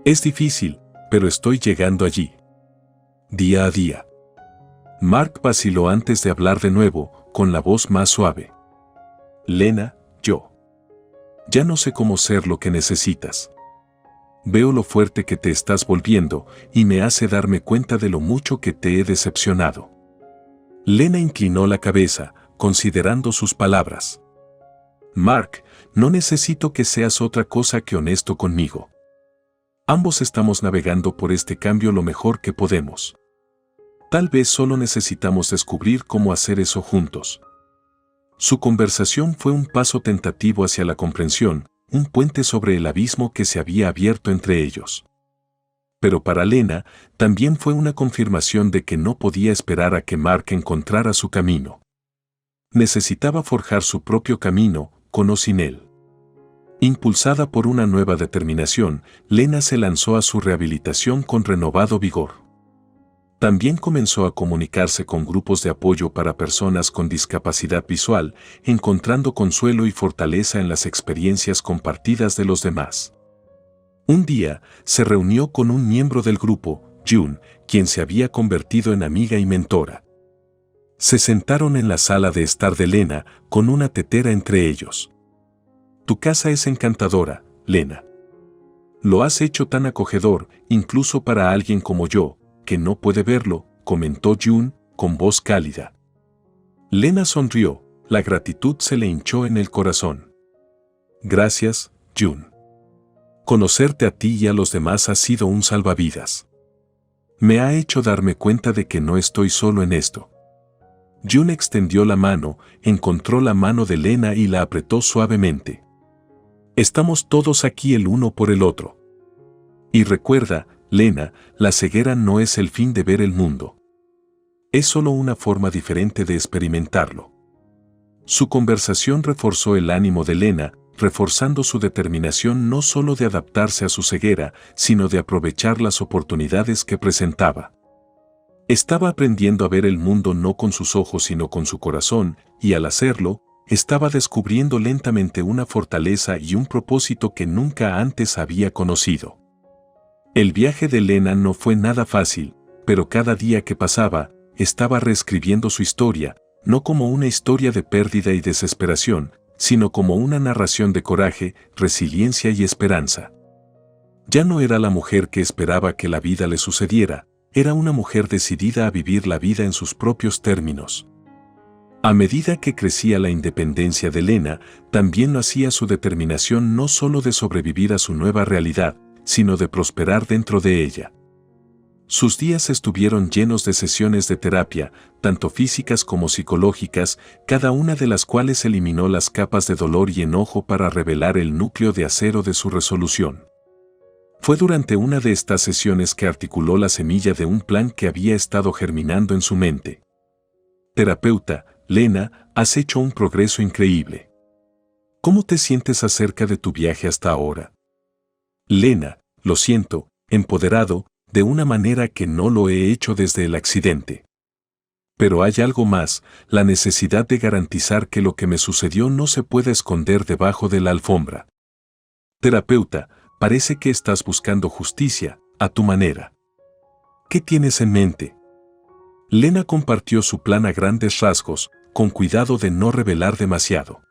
Es difícil, pero estoy llegando allí. Día a día». Mark vaciló antes de hablar de nuevo, con la voz más suave. «Lena, yo ya no sé cómo ser lo que necesitas. Veo lo fuerte que te estás volviendo y me hace darme cuenta de lo mucho que te he decepcionado». Lena inclinó la cabeza, considerando sus palabras. «Mark, no necesito que seas otra cosa que honesto conmigo. Ambos estamos navegando por este cambio lo mejor que podemos. Tal vez solo necesitamos descubrir cómo hacer eso juntos». Su conversación fue un paso tentativo hacia la comprensión, un puente sobre el abismo que se había abierto entre ellos. Pero para Lena, también fue una confirmación de que no podía esperar a que Mark encontrara su camino. Necesitaba forjar su propio camino, con o sin él. Impulsada por una nueva determinación, Lena se lanzó a su rehabilitación con renovado vigor. También comenzó a comunicarse con grupos de apoyo para personas con discapacidad visual, encontrando consuelo y fortaleza en las experiencias compartidas de los demás. Un día, se reunió con un miembro del grupo, June, quien se había convertido en amiga y mentora. Se sentaron en la sala de estar de Lena, con una tetera entre ellos. Tu casa es encantadora, Lena. Lo has hecho tan acogedor, incluso para alguien como yo, que no puede verlo, comentó June, con voz cálida. Lena sonrió, la gratitud se le hinchó en el corazón. Gracias, June. Conocerte a ti y a los demás ha sido un salvavidas. Me ha hecho darme cuenta de que no estoy solo en esto. June extendió la mano, encontró la mano de Lena y la apretó suavemente. Estamos todos aquí el uno por el otro. Y recuerda, Lena, la ceguera no es el fin de ver el mundo. Es solo una forma diferente de experimentarlo. Su conversación reforzó el ánimo de Lena, reforzando su determinación no solo de adaptarse a su ceguera, sino de aprovechar las oportunidades que presentaba. Estaba aprendiendo a ver el mundo no con sus ojos sino con su corazón, y al hacerlo, estaba descubriendo lentamente una fortaleza y un propósito que nunca antes había conocido. El viaje de Lena no fue nada fácil, pero cada día que pasaba, estaba reescribiendo su historia, no como una historia de pérdida y desesperación, sino como una narración de coraje, resiliencia y esperanza. Ya no era la mujer que esperaba que la vida le sucediera, era una mujer decidida a vivir la vida en sus propios términos. A medida que crecía la independencia de Lena, también lo hacía su determinación no solo de sobrevivir a su nueva realidad, sino de prosperar dentro de ella. Sus días estuvieron llenos de sesiones de terapia, tanto físicas como psicológicas, cada una de las cuales eliminó las capas de dolor y enojo para revelar el núcleo de acero de su resolución. Fue durante una de estas sesiones que articuló la semilla de un plan que había estado germinando en su mente. Terapeuta, Lena, has hecho un progreso increíble. ¿Cómo te sientes acerca de tu viaje hasta ahora? Lena, lo siento, empoderado, de una manera que no lo he hecho desde el accidente. Pero hay algo más, la necesidad de garantizar que lo que me sucedió no se puede esconder debajo de la alfombra. Terapeuta, parece que estás buscando justicia, a tu manera. ¿Qué tienes en mente? Lena compartió su plan a grandes rasgos, con cuidado de no revelar demasiado.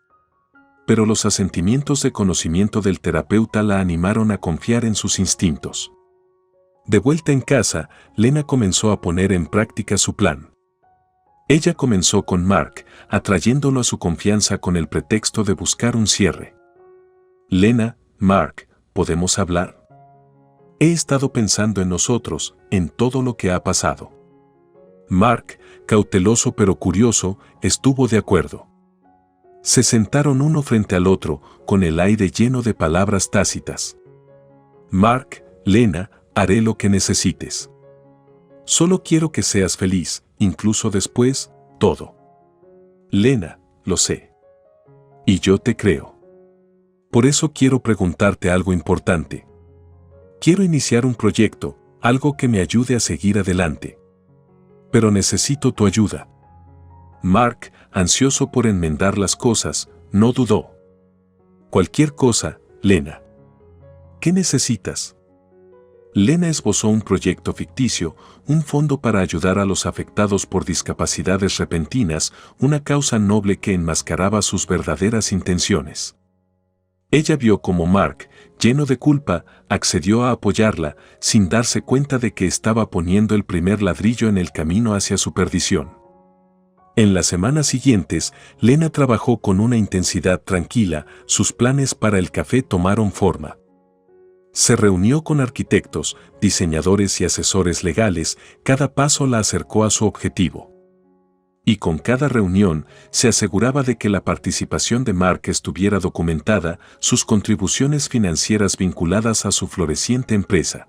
Pero los asentimientos de conocimiento del terapeuta la animaron a confiar en sus instintos. De vuelta en casa, Lena comenzó a poner en práctica su plan. Ella comenzó con Mark, atrayéndolo a su confianza con el pretexto de buscar un cierre. Lena, Mark, ¿podemos hablar? He estado pensando en nosotros, en todo lo que ha pasado. Mark, cauteloso pero curioso, estuvo de acuerdo. Se sentaron uno frente al otro, con el aire lleno de palabras tácitas. Mark, Lena, haré lo que necesites. Solo quiero que seas feliz, incluso después, todo. Lena, lo sé. Y yo te creo. Por eso quiero preguntarte algo importante. Quiero iniciar un proyecto, algo que me ayude a seguir adelante. Pero necesito tu ayuda. Mark, ansioso por enmendar las cosas, no dudó. Cualquier cosa, Lena. ¿Qué necesitas? Lena esbozó un proyecto ficticio, un fondo para ayudar a los afectados por discapacidades repentinas, una causa noble que enmascaraba sus verdaderas intenciones. Ella vio cómo Mark, lleno de culpa, accedió a apoyarla, sin darse cuenta de que estaba poniendo el primer ladrillo en el camino hacia su perdición. En las semanas siguientes, Lena trabajó con una intensidad tranquila, sus planes para el café tomaron forma. Se reunió con arquitectos, diseñadores y asesores legales, cada paso la acercó a su objetivo. Y con cada reunión, se aseguraba de que la participación de Mark estuviera documentada, sus contribuciones financieras vinculadas a su floreciente empresa.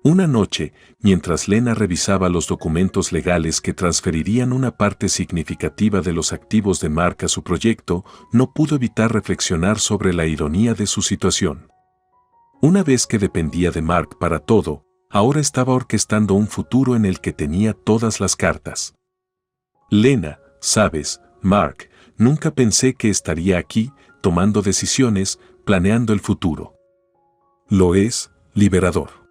Una noche, mientras Lena revisaba los documentos legales que transferirían una parte significativa de los activos de Mark a su proyecto, no pudo evitar reflexionar sobre la ironía de su situación. Una vez que dependía de Mark para todo, ahora estaba orquestando un futuro en el que tenía todas las cartas. Lena, sabes, Mark, nunca pensé que estaría aquí, tomando decisiones, planeando el futuro. Lo es, liberador.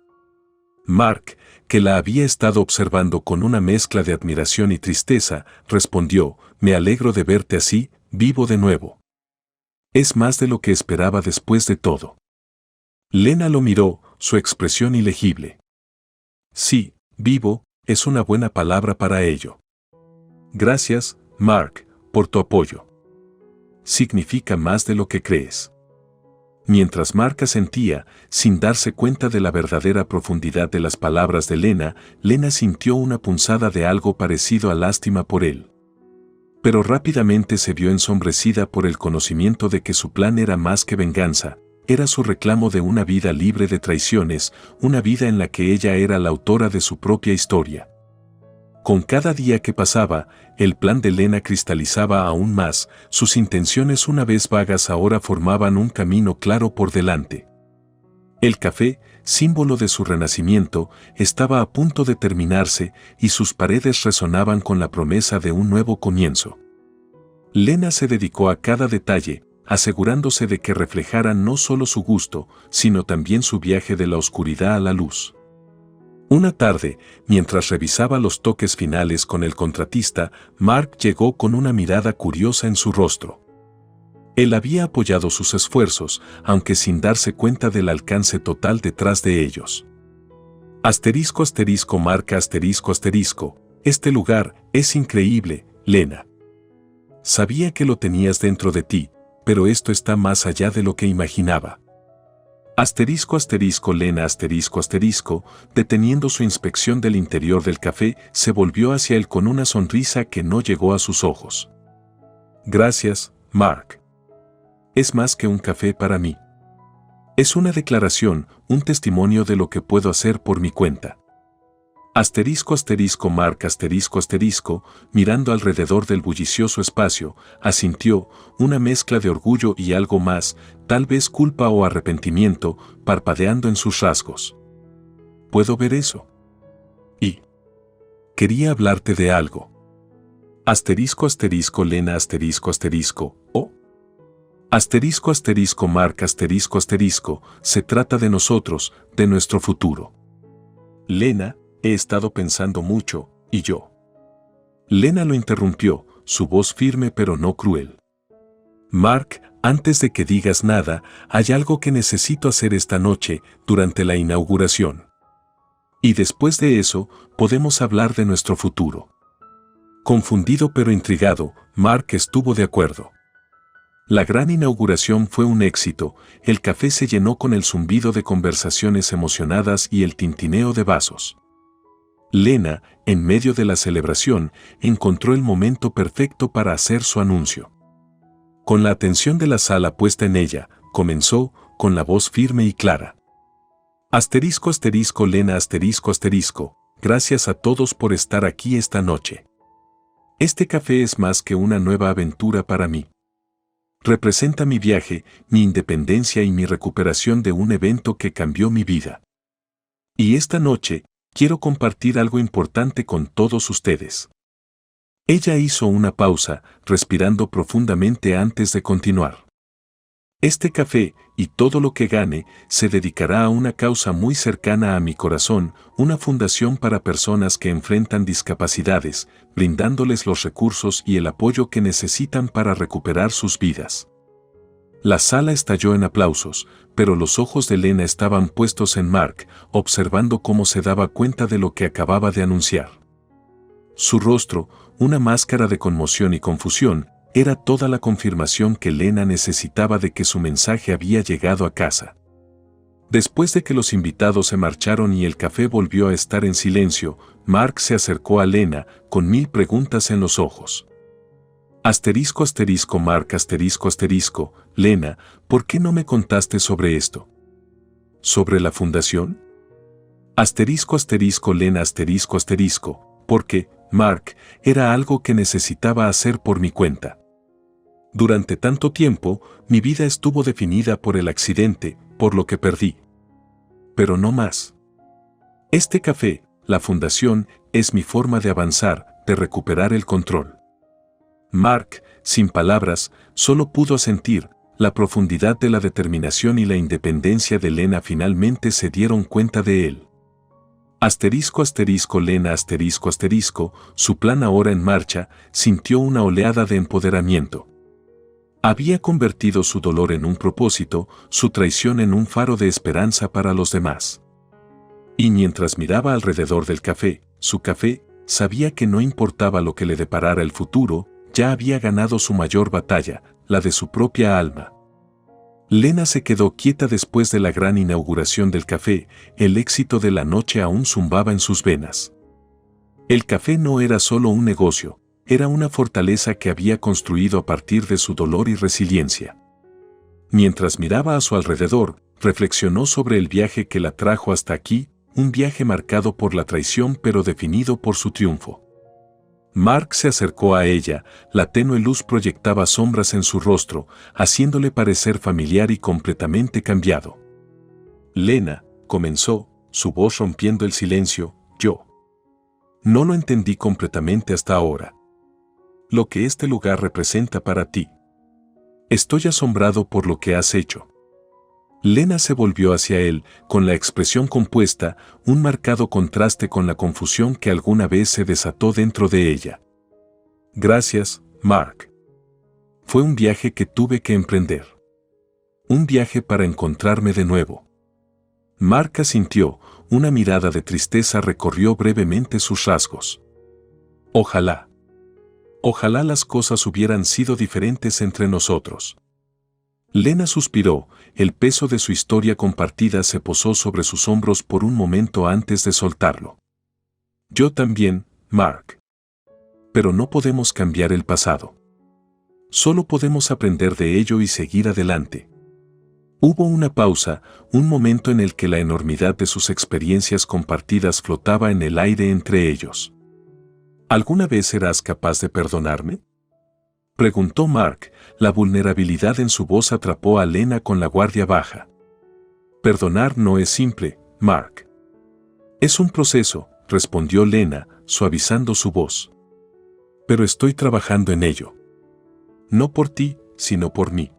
Mark, que la había estado observando con una mezcla de admiración y tristeza, respondió, me alegro de verte así, vivo de nuevo. Es más de lo que esperaba después de todo. Lena lo miró, su expresión ilegible. Sí, vivo, es una buena palabra para ello. Gracias, Mark, por tu apoyo. Significa más de lo que crees. Mientras Mark asentía, sin darse cuenta de la verdadera profundidad de las palabras de Lena, Lena sintió una punzada de algo parecido a lástima por él. Pero rápidamente se vio ensombrecida por el conocimiento de que su plan era más que venganza, era su reclamo de una vida libre de traiciones, una vida en la que ella era la autora de su propia historia. Con cada día que pasaba, el plan de Lena cristalizaba aún más, sus intenciones una vez vagas ahora formaban un camino claro por delante. El café, símbolo de su renacimiento, estaba a punto de terminarse y sus paredes resonaban con la promesa de un nuevo comienzo. Lena se dedicó a cada detalle, asegurándose de que reflejaran no solo su gusto, sino también su viaje de la oscuridad a la luz. Una tarde, mientras revisaba los toques finales con el contratista, Mark llegó con una mirada curiosa en su rostro. Él había apoyado sus esfuerzos, aunque sin darse cuenta del alcance total detrás de ellos. Asterisco asterisco marca asterisco asterisco, este lugar es increíble, Lena. Sabía que lo tenías dentro de ti, pero esto está más allá de lo que imaginaba. Asterisco asterisco Lena asterisco asterisco, deteniendo su inspección del interior del café, se volvió hacia él con una sonrisa que no llegó a sus ojos. Gracias, Mark. Es más que un café para mí. Es una declaración, un testimonio de lo que puedo hacer por mi cuenta. Asterisco asterisco Mark asterisco asterisco, mirando alrededor del bullicioso espacio, asintió, una mezcla de orgullo y algo más, tal vez culpa o arrepentimiento, parpadeando en sus rasgos. ¿Puedo ver eso? Y quería hablarte de algo. Asterisco asterisco Lena asterisco asterisco, ¿o? Asterisco asterisco Mark asterisco asterisco, se trata de nosotros, de nuestro futuro. Lena, he estado pensando mucho, ¿y yo? Lena lo interrumpió, su voz firme pero no cruel. Mark, antes de que digas nada, hay algo que necesito hacer esta noche, durante la inauguración. Y después de eso, podemos hablar de nuestro futuro. Confundido pero intrigado, Mark estuvo de acuerdo. La gran inauguración fue un éxito, el café se llenó con el zumbido de conversaciones emocionadas y el tintineo de vasos. Lena, en medio de la celebración, encontró el momento perfecto para hacer su anuncio. Con la atención de la sala puesta en ella, comenzó, con la voz firme y clara. Asterisco asterisco Lena asterisco asterisco, gracias a todos por estar aquí esta noche. Este café es más que una nueva aventura para mí. Representa mi viaje, mi independencia y mi recuperación de un evento que cambió mi vida. Y esta noche, quiero compartir algo importante con todos ustedes. Ella hizo una pausa, respirando profundamente antes de continuar. Este café, y todo lo que gane, se dedicará a una causa muy cercana a mi corazón, una fundación para personas que enfrentan discapacidades, brindándoles los recursos y el apoyo que necesitan para recuperar sus vidas. La sala estalló en aplausos, pero los ojos de Lena estaban puestos en Mark, observando cómo se daba cuenta de lo que acababa de anunciar. Su rostro, una máscara de conmoción y confusión, era toda la confirmación que Lena necesitaba de que su mensaje había llegado a casa. Después de que los invitados se marcharon y el café volvió a estar en silencio, Mark se acercó a Lena, con 1000 preguntas en los ojos. Asterisco asterisco Mark asterisco asterisco, Lena, ¿por qué no me contaste sobre esto? ¿Sobre la fundación? Asterisco asterisco Lena asterisco asterisco, porque, Mark, era algo que necesitaba hacer por mi cuenta. Durante tanto tiempo, mi vida estuvo definida por el accidente, por lo que perdí. Pero no más. Este café, la fundación, es mi forma de avanzar, de recuperar el control. Mark, sin palabras, solo pudo sentir. La profundidad de la determinación y la independencia de Lena finalmente se dieron cuenta de él. Asterisco asterisco Lena asterisco asterisco, su plan ahora en marcha, sintió una oleada de empoderamiento. Había convertido su dolor en un propósito, su traición en un faro de esperanza para los demás. Y mientras miraba alrededor del café, su café, sabía que no importaba lo que le deparara el futuro, ya había ganado su mayor batalla, la de su propia alma. Lena se quedó quieta después de la gran inauguración del café, el éxito de la noche aún zumbaba en sus venas. El café no era solo un negocio, era una fortaleza que había construido a partir de su dolor y resiliencia. Mientras miraba a su alrededor, reflexionó sobre el viaje que la trajo hasta aquí, un viaje marcado por la traición pero definido por su triunfo. Mark se acercó a ella, la tenue luz proyectaba sombras en su rostro, haciéndole parecer familiar y completamente cambiado. Lena, comenzó, su voz rompiendo el silencio, yo. No lo entendí completamente hasta ahora. Lo que este lugar representa para ti. Estoy asombrado por lo que has hecho. Lena se volvió hacia él, con la expresión compuesta, un marcado contraste con la confusión que alguna vez se desató dentro de ella. Gracias, Mark. Fue un viaje que tuve que emprender. Un viaje para encontrarme de nuevo. Mark asintió, una mirada de tristeza recorrió brevemente sus rasgos. Ojalá. Ojalá las cosas hubieran sido diferentes entre nosotros. Lena suspiró, el peso de su historia compartida se posó sobre sus hombros por un momento antes de soltarlo. Yo también, Mark. Pero no podemos cambiar el pasado. Solo podemos aprender de ello y seguir adelante. Hubo una pausa, un momento en el que la enormidad de sus experiencias compartidas flotaba en el aire entre ellos. ¿Alguna vez serás capaz de perdonarme?, preguntó Mark, la vulnerabilidad en su voz atrapó a Lena con la guardia baja. Perdonar no es simple, Mark. Es un proceso, respondió Lena, suavizando su voz. Pero estoy trabajando en ello. No por ti, sino por mí.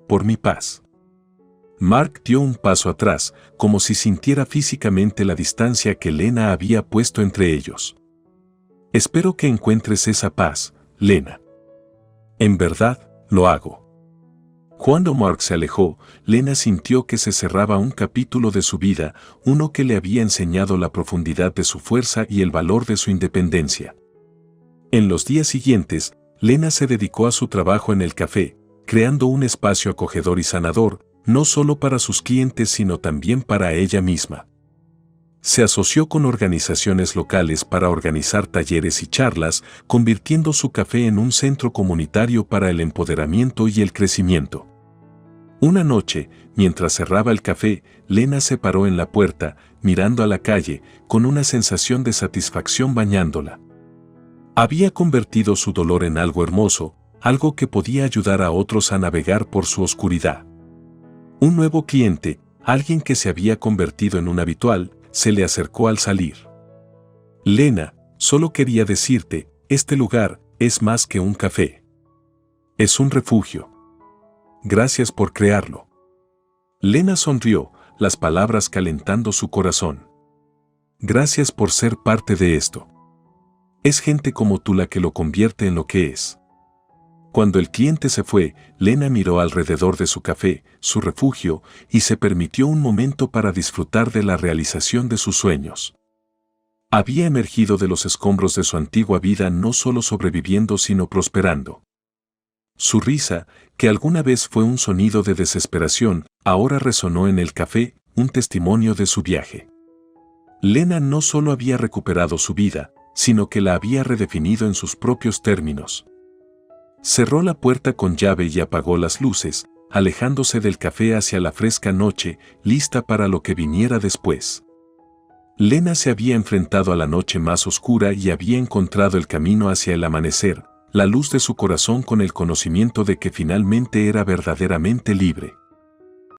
Por mi paz. Mark dio un paso atrás, como si sintiera físicamente la distancia que Lena había puesto entre ellos. Espero que encuentres esa paz, Lena. En verdad, lo hago. Cuando Mark se alejó, Lena sintió que se cerraba un capítulo de su vida, uno que le había enseñado la profundidad de su fuerza y el valor de su independencia. En los días siguientes, Lena se dedicó a su trabajo en el café, creando un espacio acogedor y sanador, no solo para sus clientes sino también para ella misma. Se asoció con organizaciones locales para organizar talleres y charlas, convirtiendo su café en un centro comunitario para el empoderamiento y el crecimiento. Una noche, mientras cerraba el café, Lena se paró en la puerta, mirando a la calle, con una sensación de satisfacción bañándola. Había convertido su dolor en algo hermoso, algo que podía ayudar a otros a navegar por su oscuridad. Un nuevo cliente, alguien que se había convertido en un habitual, se le acercó al salir. Lena, solo quería decirte, este lugar es más que un café. Es un refugio. Gracias por crearlo. Lena sonrió, las palabras calentando su corazón. Gracias por ser parte de esto. Es gente como tú la que lo convierte en lo que es. Cuando el cliente se fue, Lena miró alrededor de su café, su refugio, y se permitió un momento para disfrutar de la realización de sus sueños. Había emergido de los escombros de su antigua vida no solo sobreviviendo sino prosperando. Su risa, que alguna vez fue un sonido de desesperación, ahora resonó en el café, un testimonio de su viaje. Lena no solo había recuperado su vida, sino que la había redefinido en sus propios términos. Cerró la puerta con llave y apagó las luces, alejándose del café hacia la fresca noche, lista para lo que viniera después. Lena se había enfrentado a la noche más oscura y había encontrado el camino hacia el amanecer, la luz de su corazón con el conocimiento de que finalmente era verdaderamente libre.